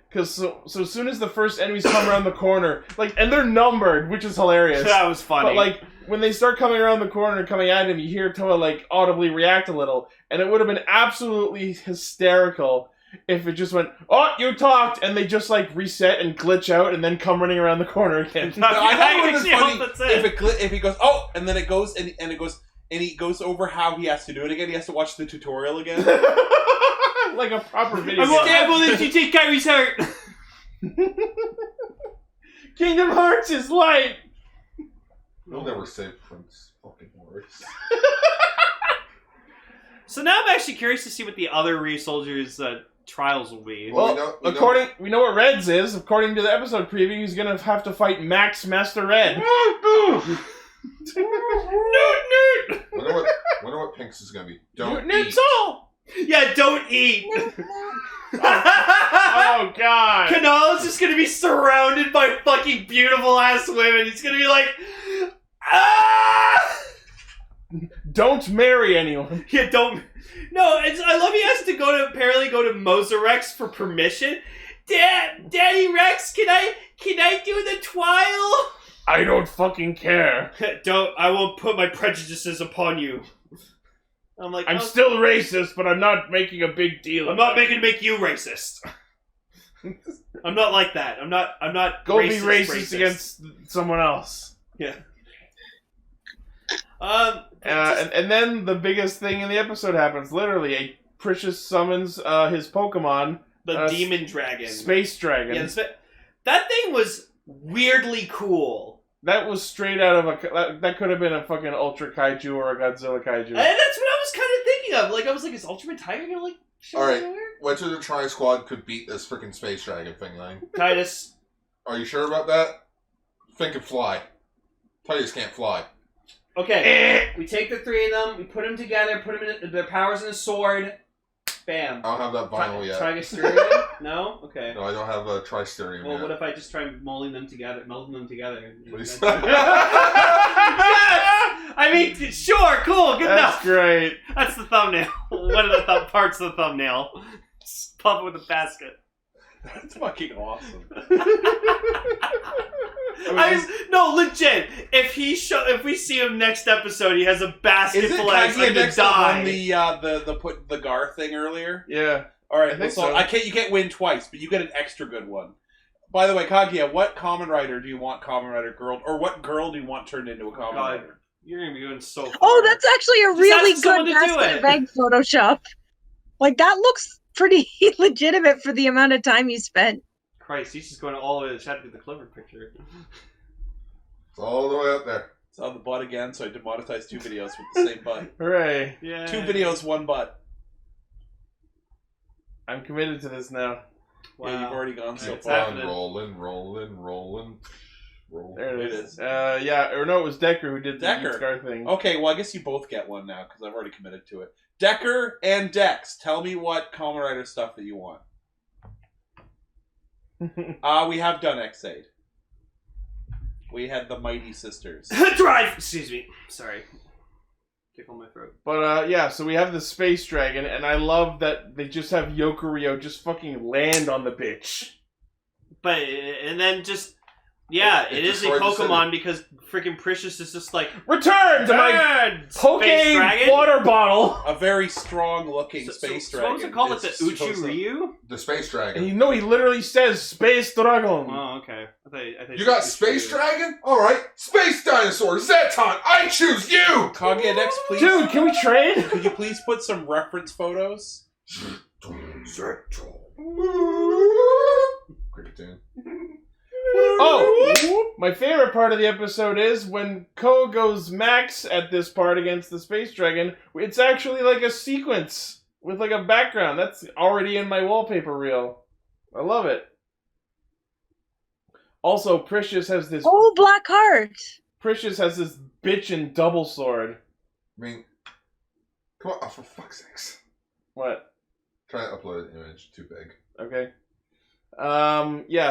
because so as soon as the first enemies come around the corner, and they're numbered, which is hilarious. That was funny. But, when they start coming around the corner and coming at him, you hear Toa, audibly react a little, and it would have been absolutely hysterical if it just went, "Oh, you talked," and they just reset and glitch out and then come running around the corner again. I thought it would have been funny if he goes, "Oh," and then it goes and it goes and he goes over how he has to do it again. He has to watch the tutorial again, like a proper video. I will let you take Kyrie's heart. Kingdom Hearts is light. You'll never say Prince fucking words. So now I'm actually curious to see what the other Ryusoulgers' trials will be. Well, we know what Red's is. According to the episode preview, he's gonna have to fight Max Master Red. Newt! Wonder what Pink's is gonna be. Don't Newt eat. Soul! Yeah, don't eat! Oh god! Kanal is just gonna be surrounded by fucking beautiful ass women. He's gonna be like, ah! Don't marry anyone. Yeah, don't. No, I love he has to apparently go to Mosarex for permission. Daddy Rex, can I do the twile? I don't fucking care. I won't put my prejudices upon you. I'm like, I'm still racist, but I'm not making a big deal. I'm not making to make you racist. I'm not like that. I'm not. Go be racist against someone else. Yeah. And then the biggest thing in the episode happens. Literally, Pricious summons his Pokemon, the demon dragon, space dragon. Yeah, that thing was weirdly cool. That was straight out of that could have been a fucking Ultra Kaiju or a Godzilla Kaiju. And that's what I was kind of thinking of. Like, I was like, is Ultimate Tiger gonna, like, all right, which of the Tri-Squad could beat this freaking space dragon thing, then? Titus. Are you sure about that? Think can fly. Titus can't fly. Okay, we take the three of them, we put them together, put them in their powers in a sword. Bam. I don't have that vinyl yet. Trigasterium? No? Okay. No, I don't have a Tristerium Well, yet. what if I just try melding them together? Please. I mean, sure, cool, good enough. That's great. That's the thumbnail. One of the parts of the thumbnail. Just pop it with a basket. That's fucking awesome. No, legit. If we see him next episode, he has a basket full of eggs and to die. The put the Gar thing earlier. Yeah. All right. I think so you can't win twice, but you get an extra good one. By the way, Kaguya, what Kamen Rider do you want Kamen Rider girl, or what girl do you want turned into a Kamen Rider? You're gonna be going so far. Oh, that's actually a really good basket of egg Photoshop. Like, that looks pretty legitimate for the amount of time you spent. Christ, he's just going all the way to the chat to get the clever picture. It's all the way up there. It's on the butt again, so I demonetized 2 videos with the same butt. Hooray. Yeah. 2 videos, 1 butt. I'm committed to this now. Wow. Yeah, you've already gone so far. far. Rolling. There it is. Or no, it was Decker who did the Scar thing. Okay, well, I guess you both get one now, because I've already committed to it. Decker and Dex, tell me what Kamen Rider stuff that you want. We have done X-Aid. We had the Mighty Sisters. Drive! Excuse me. Sorry. Tickle my throat. But, so we have the Space Dragon, and I love that they just have Yokurio just fucking land on the bitch. But, and then just... Yeah, it is a Pokemon because freaking Pricious is just like, return to my Poke water bottle. A very strong-looking space dragon. What was it called? Like the Uchu-Ryu? The space dragon. And he literally says Space Dragon. Oh, okay. I thought you got Space Dragon? Alright, Space Dinosaur, Zeton, I choose you! Kaguya Dex, please. Dude, can we trade? Could you please put some reference photos? Cricket tune. Oh, my favorite part of the episode is when Ko goes max at this part against the Space Dragon. It's actually like a sequence with like a background. That's already in my wallpaper reel. I love it. Also, Pricious has this... Oh, Black Heart! Pricious has this bitchin' double sword. I mean, come on, for fuck's sakes. What? Try to upload an image. Too big. Okay.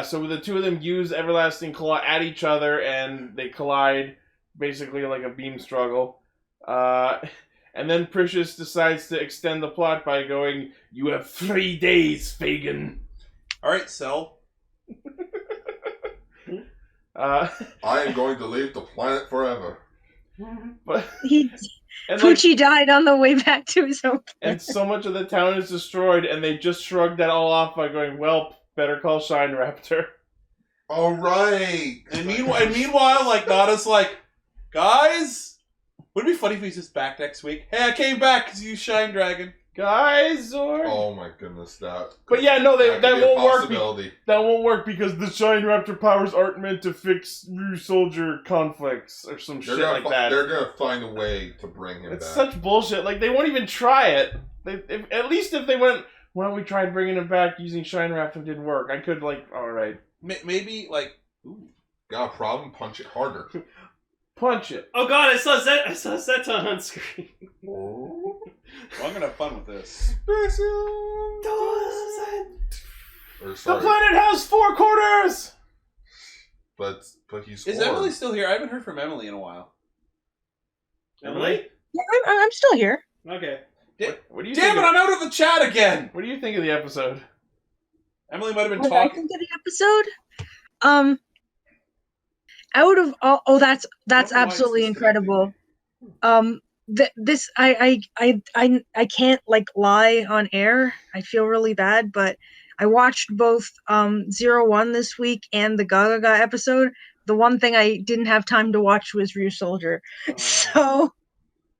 So the two of them use Everlasting Claw at each other, and they collide, basically like a beam struggle. And then Pricious decides to extend the plot by going, "You have 3 days, Fagin." Alright, Cell. I am going to leave the planet forever. But Poochie died on the way back to his home planet. And so much of the town is destroyed, and they just shrugged that all off by going, "Well, better call Shine Raptor." All right. And meanwhile, like Nada's like, guys, would it be funny if he's just back next week? Hey, I came back because you Shine Dragon. Guys, or... Oh my goodness, that. But yeah, no, that won't work. That won't work because the Shine Raptor powers aren't meant to fix Ryusoulger conflicts or some shit like that. They're gonna find a way to bring him back. It's such bullshit. Like, they won't even try it. At least if they went, "Why don't we try bringing him back using Shine Raptor?" Didn't work. I could, like, alright. Maybe, like... Ooh, got a problem? Punch it harder. Punch it. Oh god, I saw Zeton on screen. Well, I'm gonna have fun with this. The planet has 4 corners! But he's... Is Emily still here? I haven't heard from Emily in a while. Emily? Yeah, I'm still here. Okay. What do you Damn think it, I'm out of the chat again! What do you think of the episode? Emily might have been what I talking. think of the episode. Out of all, that's absolutely incredible. This I can't like lie on air. I feel really bad, but I watched both 01 this week and the Gagaga episode. The one thing I didn't have time to watch was Ryusoulger. So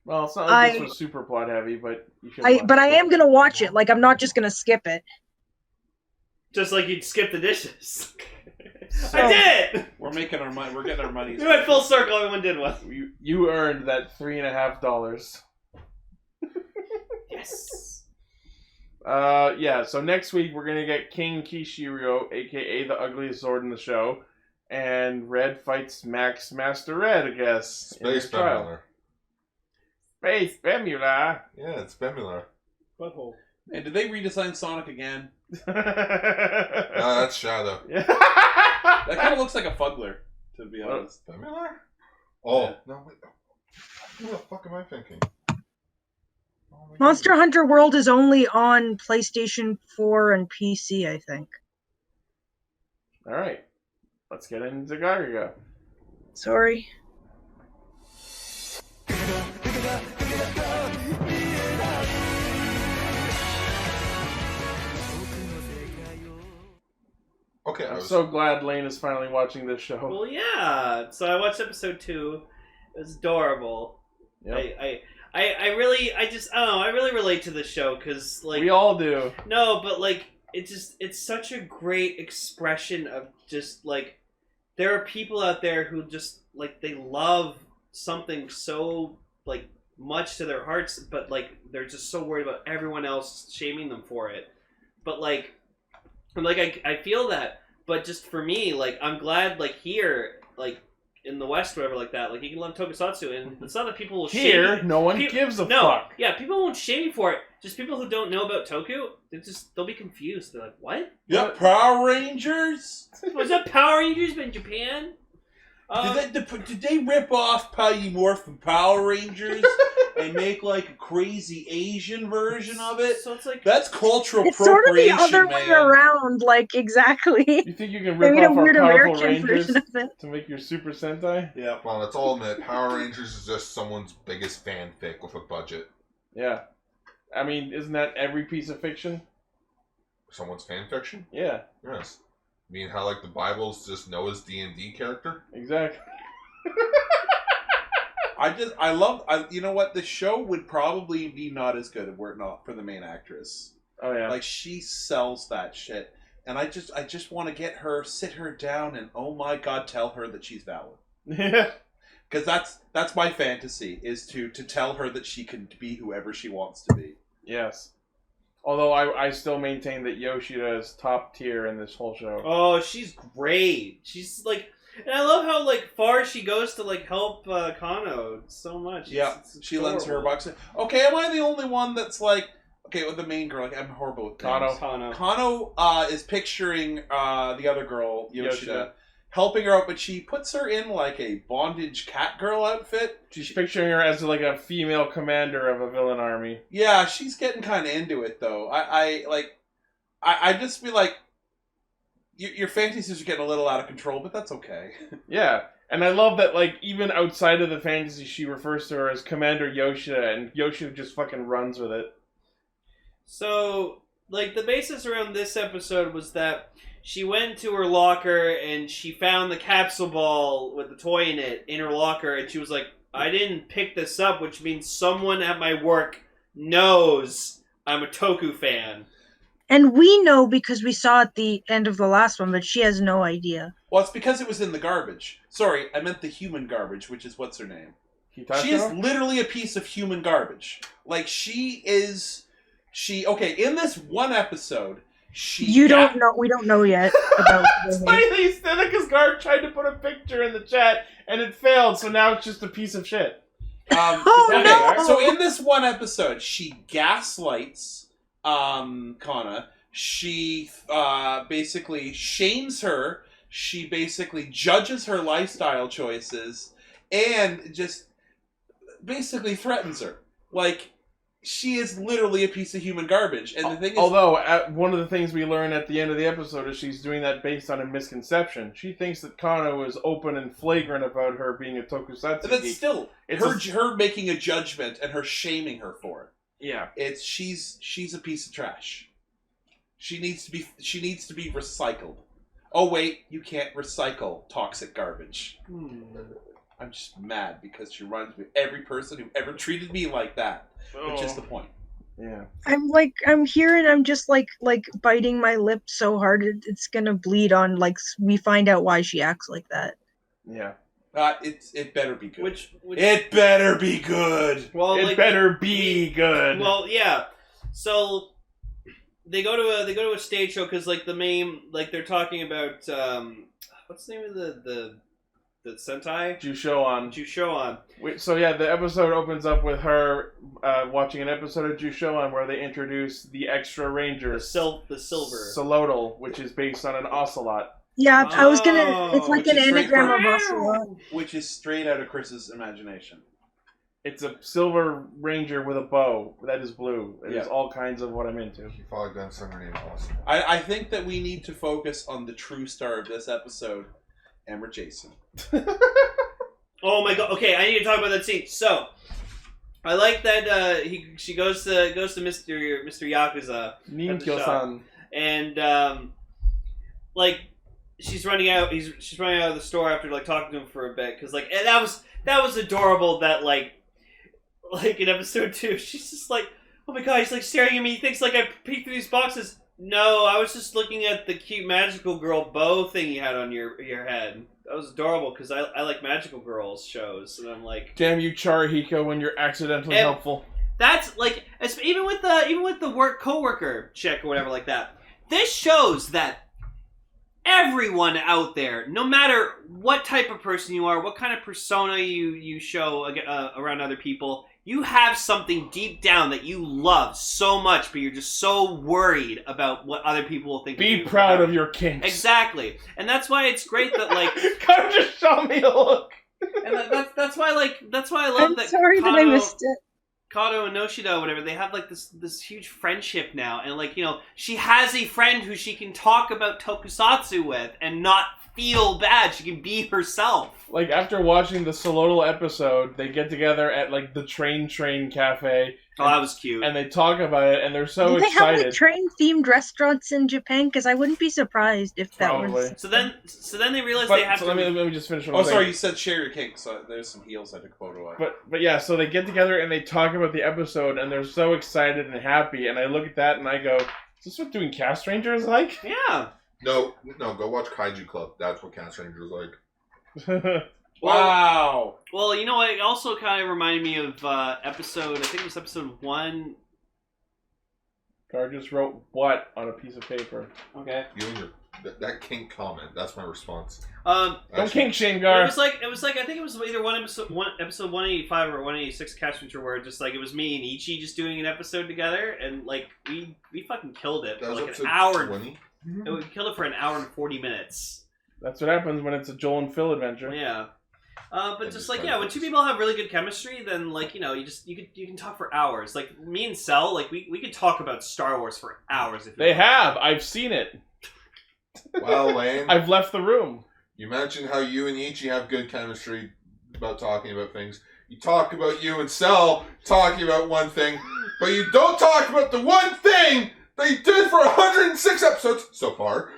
well, it's not like this was super plot heavy, but you should. But I am gonna watch it. Like I'm not just gonna skip it. Just like you'd skip the dishes. So, I did it! We're making our money. We're getting our money. We went full circle. Everyone did one. You earned that $3.50. Yes. Yeah. So next week we're gonna get King Kishiryu, aka the ugliest sword in the show, and Red fights Max Master Red. I guess. Space Bemula. Space Bemula. Yeah, it's Bemula. Butthole. And did they redesign Sonic again? No, that's Shadow. That kind of looks like a Fuggler, to be honest. Bemula? Oh, yeah. No, wait. What the fuck am I thinking? Monster Hunter World is only on PlayStation 4 and PC, I think. Alright. Let's get into Gagaga. Sorry. Okay, I'm so glad Lane is finally watching this show. Well, yeah. So I watched episode 2. It was adorable. Yep. I really relate to this show because like we all do. No, but like it's such a great expression of just like there are people out there who just like they love something so like much to their hearts, but like they're just so worried about everyone else shaming them for it. But like I feel that, but just for me, like I'm glad like here, like in the West, whatever, like that, like you can love Tokusatsu, and it's not that people will shame you. No one gives a fuck. Yeah, people won't shame you for it. Just people who don't know about Toku, they'll be confused. They're like, what? Yeah, Power Rangers. Was that Power Rangers in Japan? Did they rip off Polymorph from Power Rangers and make like a crazy Asian version of it? So it's like that's cultural it's appropriation. It's sort of the other way around, like exactly. You think you can rip off our powerful Rangers to make your Super Sentai? Yeah. Well, let's all admit, Power Rangers is just someone's biggest fanfic with a budget. Yeah. I mean, isn't that every piece of fiction? Someone's fanfiction? Yeah. Yes. I mean, how like the Bible's just Noah's D&D character? Exactly. you know what? The show would probably be not as good if were it not for the main actress. Oh yeah. Like she sells that shit. And I just want to sit her down and oh my god, tell her that she's valid. Yeah. Because that's my fantasy, is to tell her that she can be whoever she wants to be. Yes. Although I still maintain that Yoshida is top tier in this whole show. Oh, she's great. She's like, and I love how like far she goes to like help Kano so much. Yeah, she lends her bucks. Okay, am I the only one that's like, okay, with the main girl? Like, I'm horrible with names. Kano is picturing the other girl, Yoshida, helping her out, but she puts her in like a bondage cat girl outfit. She's picturing her as like a female commander of a villain army. Yeah, she's getting kind of into it though. I just feel like your fantasies are getting a little out of control, but that's okay. Yeah, and I love that like even outside of the fantasy, she refers to her as Commander Yoshida, and Yoshida just fucking runs with it. So, like the basis around this episode was that she went to her locker and she found the capsule ball with the toy in it in her locker, and she was like, I didn't pick this up, which means someone at my work knows I'm a Toku fan. And we know because we saw at the end of the last one, but she has no idea. Well, it's because it was in the garbage. Sorry, I meant the human garbage, which is what's her name? Hitacho? She is literally a piece of human garbage. Like, okay, in this one episode, we don't know yet about It's funny that you said that because Garb tried to put a picture in the chat and it failed, so now it's just a piece of shit. No! So in this one episode, she gaslights Kana. She basically shames her. She basically judges her lifestyle choices and just basically threatens her. Like, she is literally a piece of human garbage. And the thing is, although one of the things we learn at the end of the episode is she's doing that based on a misconception. She thinks that Kano is open and flagrant about her being a tokusatsu but that's geek. still her making a judgment and her shaming her for it. Yeah, she's a piece of trash. She needs to be recycled. Oh wait, you can't recycle toxic garbage. I'm just mad because she reminds me of every person who ever treated me like that. Which is the point. Yeah. I'm here and I'm just like biting my lip so hard it's gonna bleed on. Like we find out why she acts like that. Yeah. It better be good. Which it better be good. Well, it better be good. Well, yeah. So they go to a stage show because like the main they're talking about what's the name of the Sentai? Jushoan. So yeah, the episode opens up with her watching an episode of Jushoan where they introduce the extra ranger, the silver Solodal, which is based on an ocelot. Yeah, I was gonna. It's like an anagram of ocelot, which is straight out of Chris's imagination. It's a silver ranger with a bow that is blue. It is all kinds of what I'm into. She probably done something named Awesome. I think that we need to focus on the true star of this episode, Emma Jason. Oh my god! Okay, I need to talk about that scene. So, I like that she goes to Mr. Yakuza, Ninkyo-san, and like she's running out. She's running out of the store after like talking to him for a bit because like and that was adorable. That like in episode 2, she's just like, oh my god, he's like staring at me. He thinks like I peeked through these boxes. No, I was just looking at the cute magical girl bow thing you had on your head. That was adorable because I like magical girls shows, and I'm like, damn you, Charahiko, when you're accidentally helpful. That's like even with the coworker chick or whatever like that. This shows that everyone out there, no matter what type of person you are, what kind of persona you show around other people, you have something deep down that you love so much, but you're just so worried about what other people will think. Be proud of your kinks. Exactly, and that's why it's great that like. God just showed me a look. And that's why I love that. Sorry that I missed it. Kato and Yoshida or whatever, they have like this huge friendship now, and like, you know, she has a friend who she can talk about tokusatsu with and not feel bad. She can be herself. Like after watching the Solodal episode, they get together at like the train cafe. Oh, that was cute. And they talk about it, and they're so excited. They have like train-themed restaurants in Japan, because I wouldn't be surprised if that was. So then they realize they have to. Let me just finish. What I'm saying. Sorry, you said share your cake. So there's some heels I took a photo of. But yeah, so they get together and they talk about the episode, and they're so excited and happy. And I look at that and I go, "Is this what doing Castranger is like?" Yeah. No, go watch Kaiju Club. That's what Castranger is like. Wow. Well, you know what? It also kind of reminded me of episode. I think it was episode 1. Gar just wrote "what" on a piece of paper. Okay. You and your that kink comment. That's my response. Don't kink shame, Gar. It was like I think it was either episode 185 or 186 Castranger where just like it was me and Ichi just doing an episode together, and like we fucking killed it for like an hour. 20? We killed it for an hour and 40 minutes. That's what happens when it's a Joel and Phil adventure. Yeah. But just like, yeah, when two people have really good chemistry, then like, you know, you can talk for hours. Like me and Cell, like we could talk about Star Wars for hours if they have. I've seen it. Well, Lane, I've left the room. You mentioned how you and Ichi have good chemistry about talking about things. You talk about you and Cell talking about one thing, but you don't talk about the one thing that you did for 106 episodes so far.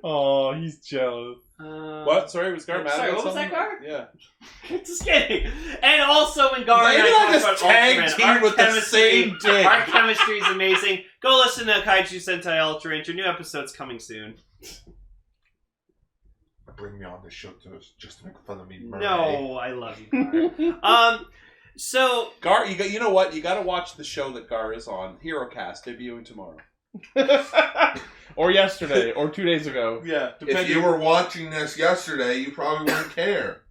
Oh, he's jealous. What? Sorry, was Gar mad sorry, about what was something? that, Gar? Yeah. Just kidding. And also when Gar and I I just talk tag about team Ultraman, with the same dick. Our chemistry is amazing. Go listen to Kaiju Sentai Ultra Ranger. New episode's coming soon. Bring me on this show just to make fun of me. No, I love you, Gar. So Gar, you know what? You got to watch the show that Gar is on, HeroCast, debuting tomorrow. Or yesterday, or 2 days ago. Yeah. If you were watching this yesterday, you probably wouldn't care.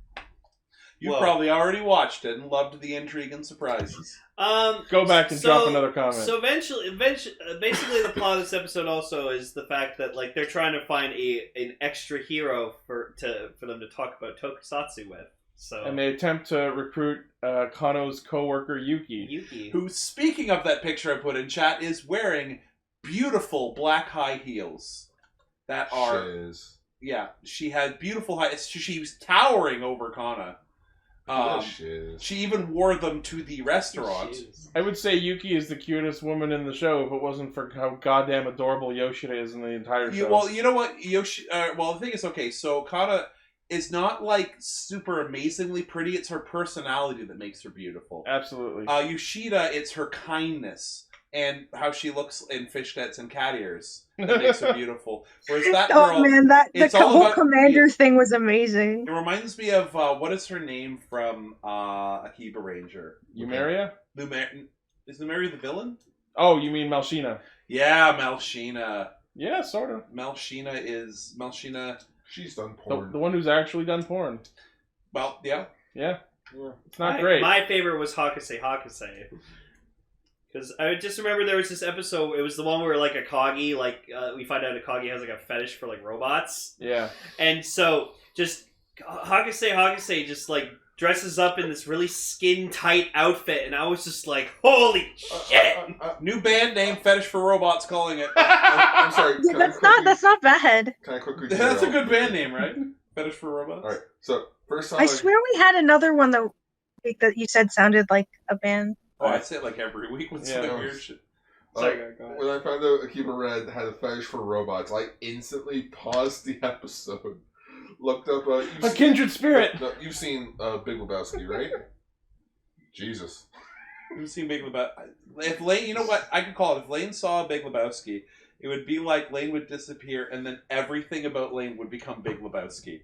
You probably already watched it and loved the intrigue and surprises. Go back and drop another comment. So eventually, basically, the plot of this episode also is the fact that like they're trying to find an extra hero for them to talk about tokusatsu with. So And they attempt to recruit Kano's co-worker Yuki. Who, speaking of that picture I put in chat, is wearing beautiful black high heels. That are... Shiz. Yeah, she had beautiful high... She was towering over Kana. Shiz. She even wore them to the restaurant. I would say Yuki is the cutest woman in the show if it wasn't for how goddamn adorable Yoshida is in the entire show. Well, you know what? Well, the thing is, okay, so Kana is not, like, super amazingly pretty. It's her personality that makes her beautiful. Absolutely. Yoshida, it's her kindness and how she looks in fishnets and cat ears that makes her beautiful. Whereas that girl... Oh man, the whole Commander thing was amazing. It reminds me of, what is her name from Akiba Ranger? Yumeria? Is Lumeria the villain? Oh, you mean Melshina? Yeah, Melshina. Yeah, sort of. Melshina... She's done porn. The one who's actually done porn. Well, yeah. Yeah. It's not great. My favorite was Hakase. Because I just remember there was this episode, it was the one where, like, Akagi, like, we find out Akagi has, like, a fetish for, like, robots. Yeah. And so, just, Hakase just, like, dresses up in this really skin-tight outfit, and I was just like, holy shit! New band name, Fetish for Robots, calling it. I'm sorry. Yeah, that's not bad. Can I quickly... That's a good band name, right? Fetish for Robots? Alright, so, first time... I swear we had another one that you said sounded like a band. Oh, I say it like every week with some weird shit. Sorry, when I found out Akiba Red had a fetish for robots, I instantly paused the episode. Looked up... a kindred spirit! No, you've seen Big Lebowski, right? Jesus. You've seen Big Lebowski. If Lane... You know what? I could call it. If Lane saw Big Lebowski, it would be like Lane would disappear, and then everything about Lane would become Big Lebowski.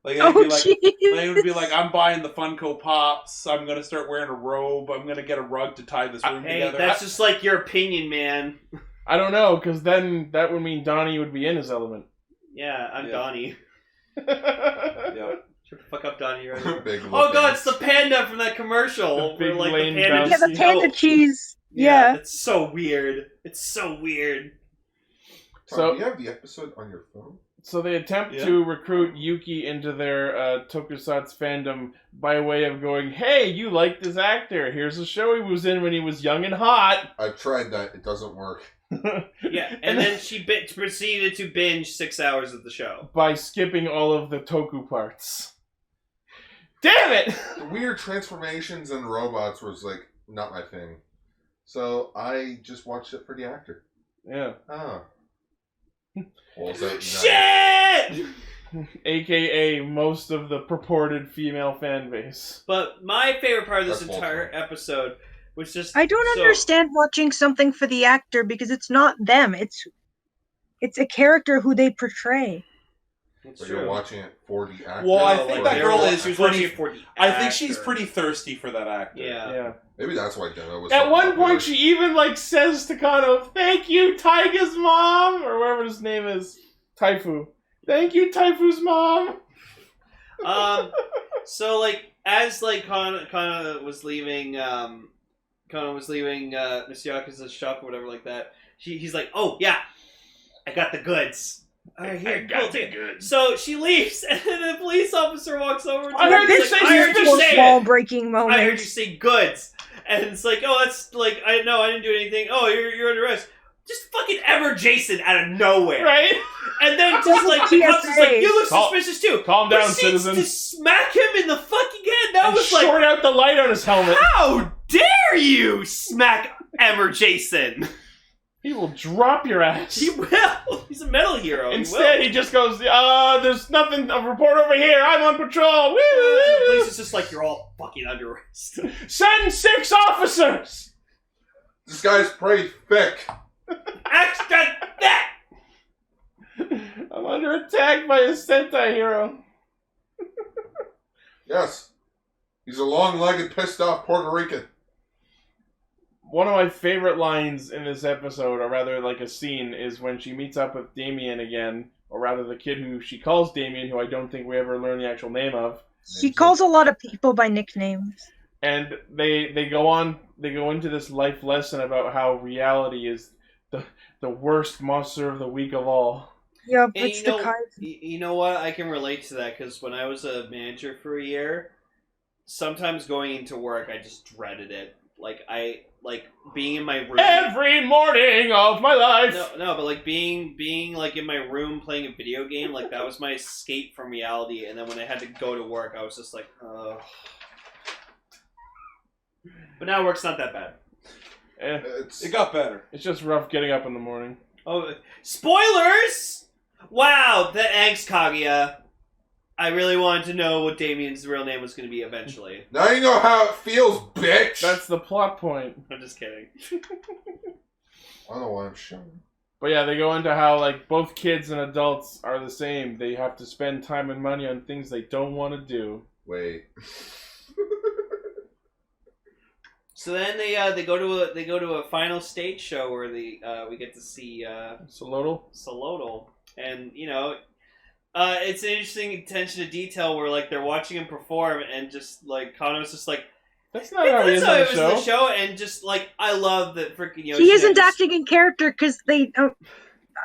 Like, Lane would be like, I'm buying the Funko Pops, I'm going to start wearing a robe, I'm going to get a rug to tie this room together. That's just like your opinion, man. I don't know, because then that would mean Donnie would be in his element. Yeah, I'm Donnie. Yeah. Shut the fuck up, Donnie. Right? Big Oh god, it's the panda from that commercial. Big like, Lane the panda Yeah, the panda cheese. Yeah. It's so weird. It's so weird. Tom, do you have the episode on your phone? So they attempt to recruit Yuki into their tokusatsu fandom by way of going, hey, you like this actor. Here's a show he was in when he was young and hot. I've tried that. It doesn't work. Yeah, and then she proceeded to binge 6 hours of the show. By skipping all of the toku parts. Damn it! The weird transformations and robots was, like, not my thing. So I just watched it for the actor. Yeah. Oh. Shit! AKA most of the purported female fan base. But my favorite part of this entire episode was just... I don't understand watching something for the actor because it's not them. It's a character who they portray. But you're watching it for the actor. Well, I think that girl is pretty... I think she's pretty thirsty for that actor. Yeah. Maybe that's why Demo was... At one point, she even, like, says to Kano, thank you, Taiga's mom! Or whatever his name is. Taifu. Thank you, Taifu's mom! So, like, as, like, Kano was leaving, Misuaka's shop or whatever like that, he's like, oh, yeah, I got the goods. Alright, here, go take it. So she leaves, and then the police officer walks over to her. I heard you say wall-breaking moment. I heard you say goods. And it's like, oh, that's like, I didn't do anything. Oh, you're under arrest. Just fucking Ever Jason out of nowhere. Right? And then just like, the cops is like, you look suspicious too. Calm down, citizen. To smack him in the fucking head. That was like, short out the light on his helmet. How dare you smack Ever Jason? He will drop your ass. He will. He's a metal hero. Instead, he just goes, there's nothing, a report over here. I'm on patrol. Woo! The police is just like, you're all fucking under arrest. Send 6 officers! This guy's pretty thick. Extra thick! I'm under attack by a Sentai hero. Yes. He's a long-legged, pissed-off Puerto Rican. One of my favorite lines in this episode, or rather like a scene, is when she meets up with Damien again, or rather the kid who she calls Damien, who I don't think we ever learn the actual name of. She calls a lot of people by nicknames. And they go into this life lesson about how reality is the worst monster of the week of all. Yeah, it's the cards. You know what? I can relate to that, because when I was a manager for a year, sometimes going into work, I just dreaded it. Like being in my room every morning of my life. No, but like being like in my room playing a video game, like that was my escape from reality. And then when I had to go to work, I was just like, ugh. But now work's not that bad. It got better. It's just rough getting up in the morning. Oh, spoilers! Wow, the angst, Kaguya. I really wanted to know what Damien's real name was going to be eventually. Now you know how it feels, bitch! That's the plot point. I'm just kidding. I don't know why I'm showing. But yeah, they go into how, like, both kids and adults are the same. They have to spend time and money on things they don't want to do. Wait. So then they go to a final stage show where we get to see Solodal, and you know, it's an interesting attention to detail where like they're watching him perform and just like Kano's just like, that's not how he is on the show. And just like I love that freaking Yoshida. He isn't acting in character because they.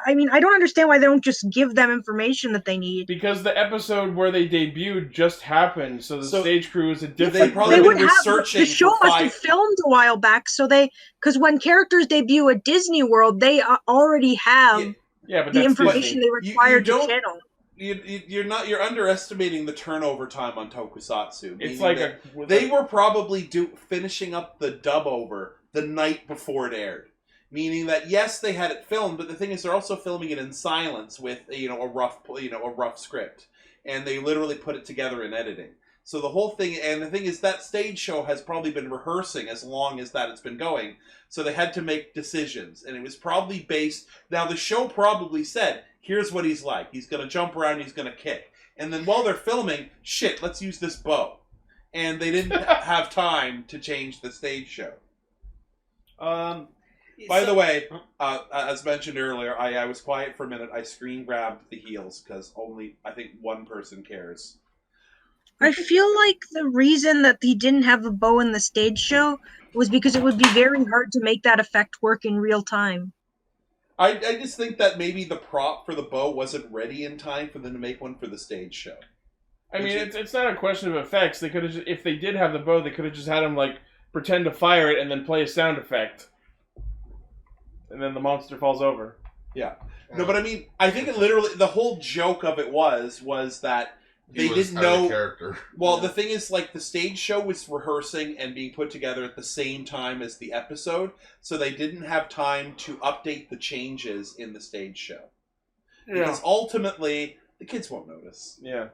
I mean, I don't understand why they don't just give them information that they need. Because the episode where they debuted just happened, so the stage crew is a different. They probably been researching. The show must be filmed a while back, so because when characters debut at Disney World, they already have but the information Disney. they require to channel. You're underestimating the turnover time on Tokusatsu. It's like they were probably finishing up the dub over the night before it aired. Meaning that yes, they had it filmed, but the thing is, they're also filming it in silence with a rough script, and they literally put it together in editing. So the whole thing, and the thing is, that stage show has probably been rehearsing as long as that it's been going. So they had to make decisions, and it was probably based. Now the show probably said, "Here's what he's like. He's going to jump around. He's going to kick." And then while they're filming, shit, let's use this bow, and they didn't have time to change the stage show. By the way, as mentioned earlier, I was quiet for a minute. I screen grabbed the heels because only, I think, one person cares. I feel like the reason that he didn't have a bow in the stage show was because it would be very hard to make that effect work in real time. I just think that maybe the prop for the bow wasn't ready in time for them to make one for the stage show. I mean, it's not a question of effects. They could have, if they did have the bow, they could have just had him like pretend to fire it and then play a sound effect. And then the monster falls over. Yeah. No, but I mean, I think it literally, the whole joke of it was that they didn't know. Character. Well, the thing is, like, the stage show was rehearsing and being put together at the same time as the episode, so they didn't have time to update the changes in the stage show. Yeah. Because ultimately, the kids won't notice. Yeah.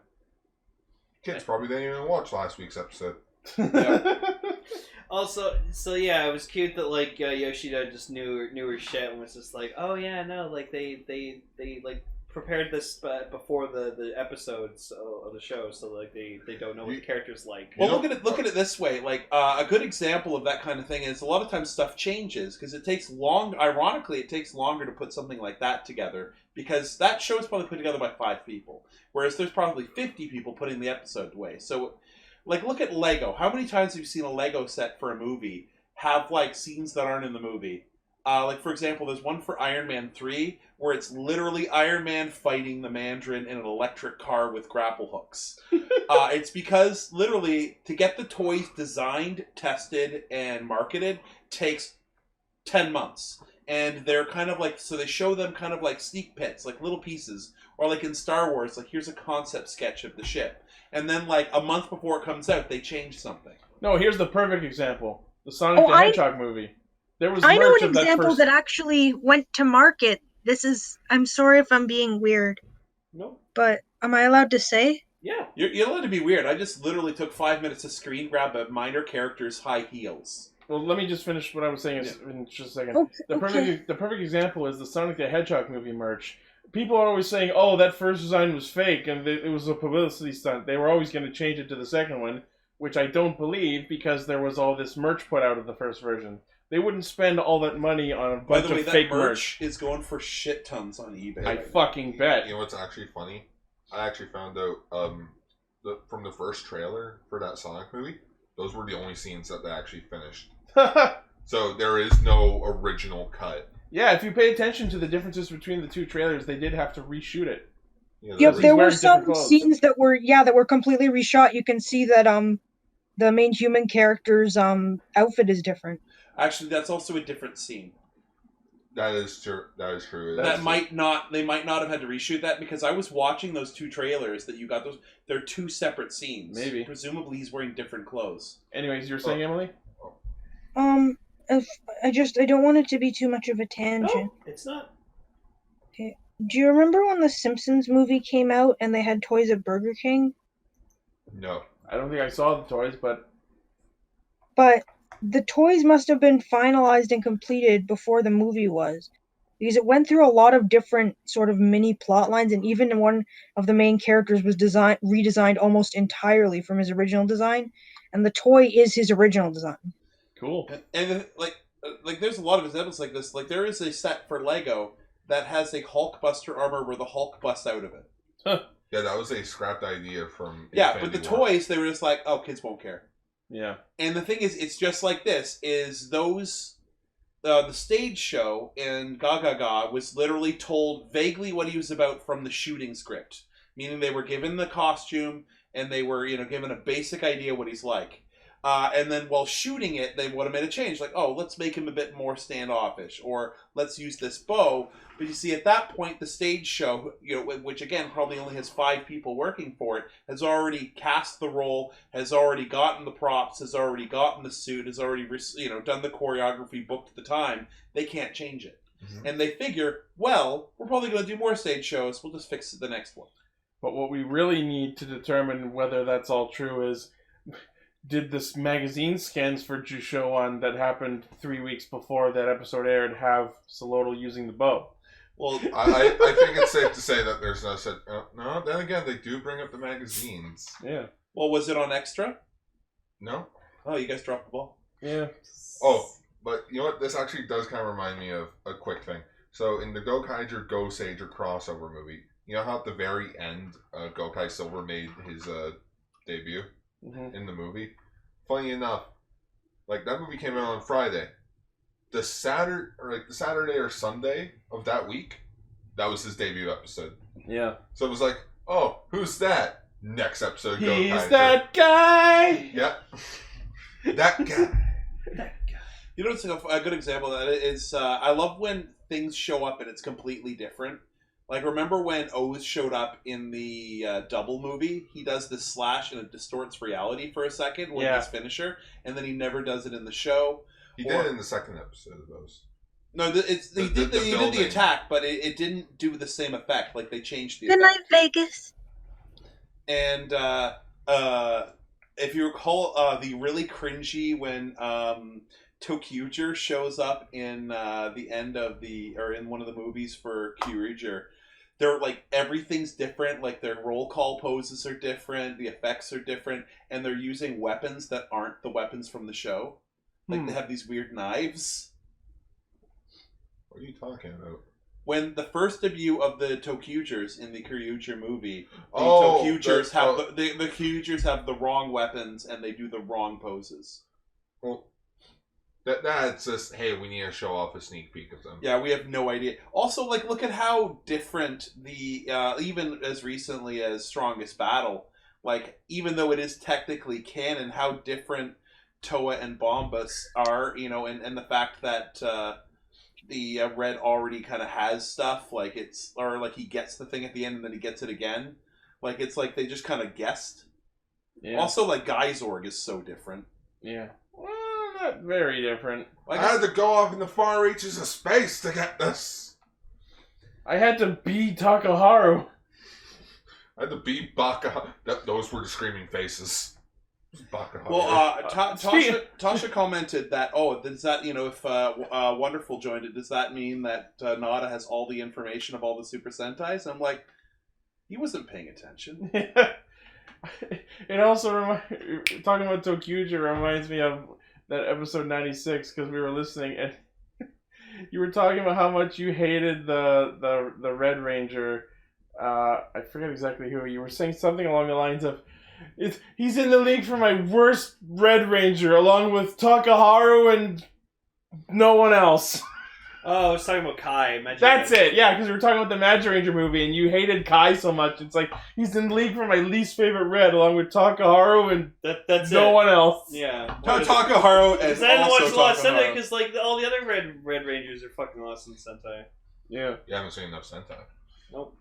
Kids probably didn't even watch last week's episode. Yeah. Also, so yeah, it was cute that like Yoshida just knew her shit and was just like, oh yeah, no, like they like prepared this before the episodes of the show, so like they don't know what the character's like. Well, look at it this way. Like a good example of that kind of thing is a lot of times stuff changes because it takes long. Ironically, it takes longer to put something like that together because that show is probably put together by 5 people, whereas there's probably 50 people putting the episode away. So. Like, look at Lego. How many times have you seen a Lego set for a movie have, like, scenes that aren't in the movie? Like, for example, there's one for Iron Man 3 where it's literally Iron Man fighting the Mandarin in an electric car with grapple hooks. It's because, literally, to get the toys designed, tested, and marketed takes 10 months. And they're kind of like, so they show them kind of like sneak pits, like little pieces. Or like in Star Wars, like, here's a concept sketch of the ship. And then, like, a month before it comes out, they change something. No, here's the perfect example. The Sonic the Hedgehog movie. There was I know an example that actually went to market. I'm sorry if I'm being weird. No. But am I allowed to say? Yeah. You're allowed to be weird. I just literally took 5 minutes to screen grab a minor character's high heels. Well, let me just finish what I was saying in just a second. Okay. The perfect example is the Sonic the Hedgehog movie merch. People are always saying, oh, that first design was fake, and it was a publicity stunt. They were always going to change it to the second one, which I don't believe, because there was all this merch put out of the first version. They wouldn't spend all that money on a bunch of fake merch. Is going for shit tons on eBay. I fucking bet. You know what's actually funny? I actually found out from the first trailer for that Sonic movie, those were the only scenes that they actually finished. So there is no original cut. Yeah, if you pay attention to the differences between the two trailers, they did have to reshoot it. Yeah, there were some scenes that were completely reshot. You can see that the main human character's outfit is different. Actually, that's also a different scene. That is true. That is true. They might not have had to reshoot that, because I was watching those 2 trailers that you got. Those they're 2 separate scenes. Maybe. Presumably he's wearing different clothes. Anyways, you were saying, Emily? I don't want it to be too much of a tangent. No, it's not. Okay. Do you remember when the Simpsons movie came out and they had toys at Burger King? No. I don't think I saw the toys, but the toys must have been finalized and completed before the movie was, because it went through a lot of different sort of mini plot lines, and even one of the main characters was redesigned almost entirely from his original design, and the toy is his original design. Cool. And like there's a lot of examples like this. Like there is a set for Lego that has a Hulkbuster armor where the Hulk busts out of it. Huh. Yeah, that was a scrapped idea from Infinity but the War. toys, they were just like, oh, kids won't care. Yeah. And the thing is, it's just like this, is those... the stage show in Gagaga was literally told vaguely what he was about from the shooting script. Meaning they were given the costume, and they were, given a basic idea what he's like. And then while shooting it, they would have made a change. Like, oh, let's make him a bit more standoffish. Or let's use this bow. But you see, at that point, the stage show, which again probably only has 5 people working for it, has already cast the role, has already gotten the props, has already gotten the suit, has already done the choreography, booked the time. They can't change it. Mm-hmm. And they figure, well, we're probably going to do more stage shows. We'll just fix the next one. But what we really need to determine whether that's all true is, did this magazine scans for Jushowan that happened 3 weeks before that episode aired have Solodal using the bow? Well, I think it's safe to say that there's no such... no, then again, they do bring up the magazines. Yeah. Well, was it on Extra? No. Oh, you guys dropped the ball. Yeah. Oh, but you know what? This actually does kind of remind me of a quick thing. So in the Gokaiger Go-Sager crossover movie, you know how at the very end, Gokai Silver made his debut in the movie? Funny enough, like that movie came out on Friday. The Saturday or Sunday of that week, that was his debut episode. Yeah. So it was like, oh, who's that? Next episode, He's Gokaiger. that guy! Yep. That guy. You know what's a good example of that is, I love when things show up and it's completely different. Like, remember when Oz showed up in the Double movie? He does this slash and it distorts reality for a second when his finisher, and then he never does it in the show. He did it in the second episode of those. No, he did the attack, but it didn't do the same effect. Like, they changed the Good effect. night, Vegas. And if you recall, the really cringy when Tokusatsu shows up in the end of in one of the movies for Kishiryu, they're like everything's different. Like their roll call poses are different, the effects are different, and they're using weapons that aren't the weapons from the show. Like they have these weird knives. What are you talking about? When the first debut of the Tokusatsu in the Kishiryu movie, the Tokusatsu have the wrong weapons and they do the wrong poses. Well, that's just, hey, we need to show off a sneak peek of them. Yeah, we have no idea. Also, like, look at how different the even as recently as Strongest Battle, like, even though it is technically canon, how different Toa and Bombas are, and the fact that the Red already kind of has stuff, like he gets the thing at the end and then he gets it again. Like, it's like they just kind of guessed. Yeah. Also, like, Geysorg is so different. Yeah. Well, not very different. I had to go off in the far reaches of space to get this. I had to be Takaharu. I had to be Baka. Those were the screaming faces. Well, Tasha commented that, does that, if Wonderful joined it, does that mean that Nada has all the information of all the Super Sentais? And I'm like, he wasn't paying attention. It also talking about Tokusatsu reminds me of that episode 96, because we were listening and you were talking about how much you hated the Red Ranger. I forget exactly who. You were saying something along the lines of, he's in the league for my worst Red Ranger, along with Takaharu and no one else. Oh, I was talking about Kai. That's it, yeah, because we were talking about the Magic Ranger movie, and you hated Kai so much. It's like, he's in league for my least favorite red, along with Takaharu and that's no one else. Yeah. Takaharu and Because I didn't watch a lot of Sentai, Takaharu. because like, all the other Red Rangers are fucking awesome Sentai. Yeah. You haven't seen enough Sentai. Nope.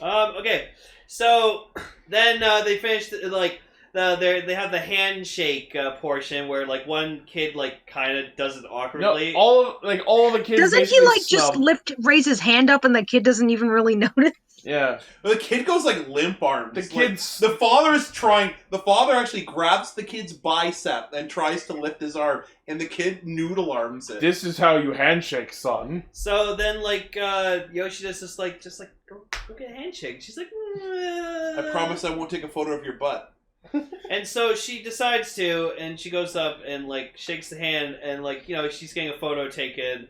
Okay. So, then they finished, like... they have the handshake portion where like one kid like kind of does it awkwardly. No, all the kids. Doesn't he like just raise his hand up and the kid doesn't even really notice? Yeah. The kid goes like limp arms. The kid's the father is trying. The father actually grabs the kid's bicep and tries to lift his arm, and the kid noodle arms it. This is how you handshake, son. So then like Yoshida's just like go get a handshake. She's like, I promise I won't take a photo of your butt. And so she decides to, and she goes up and like shakes the hand, and like she's getting a photo taken,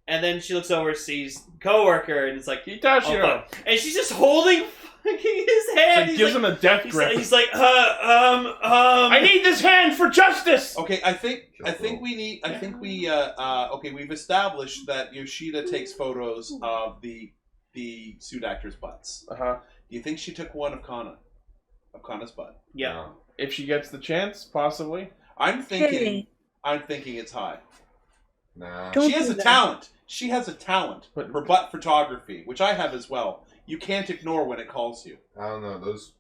and then she looks over, sees coworker, and it's like Kitashiro, and she's just holding fucking his hand. So gives him a death grip. He's like, I need this hand for justice. Okay, I think we okay, we've established that Yoshida takes photos of the suit actors' butts. Uh-huh. Do you think she took one of Kana's butt? Yeah. If she gets the chance, possibly. I'm thinking it's high. Nah. She has a talent. She has a talent for butt photography, which I have as well. You can't ignore when it calls you. I don't know. Those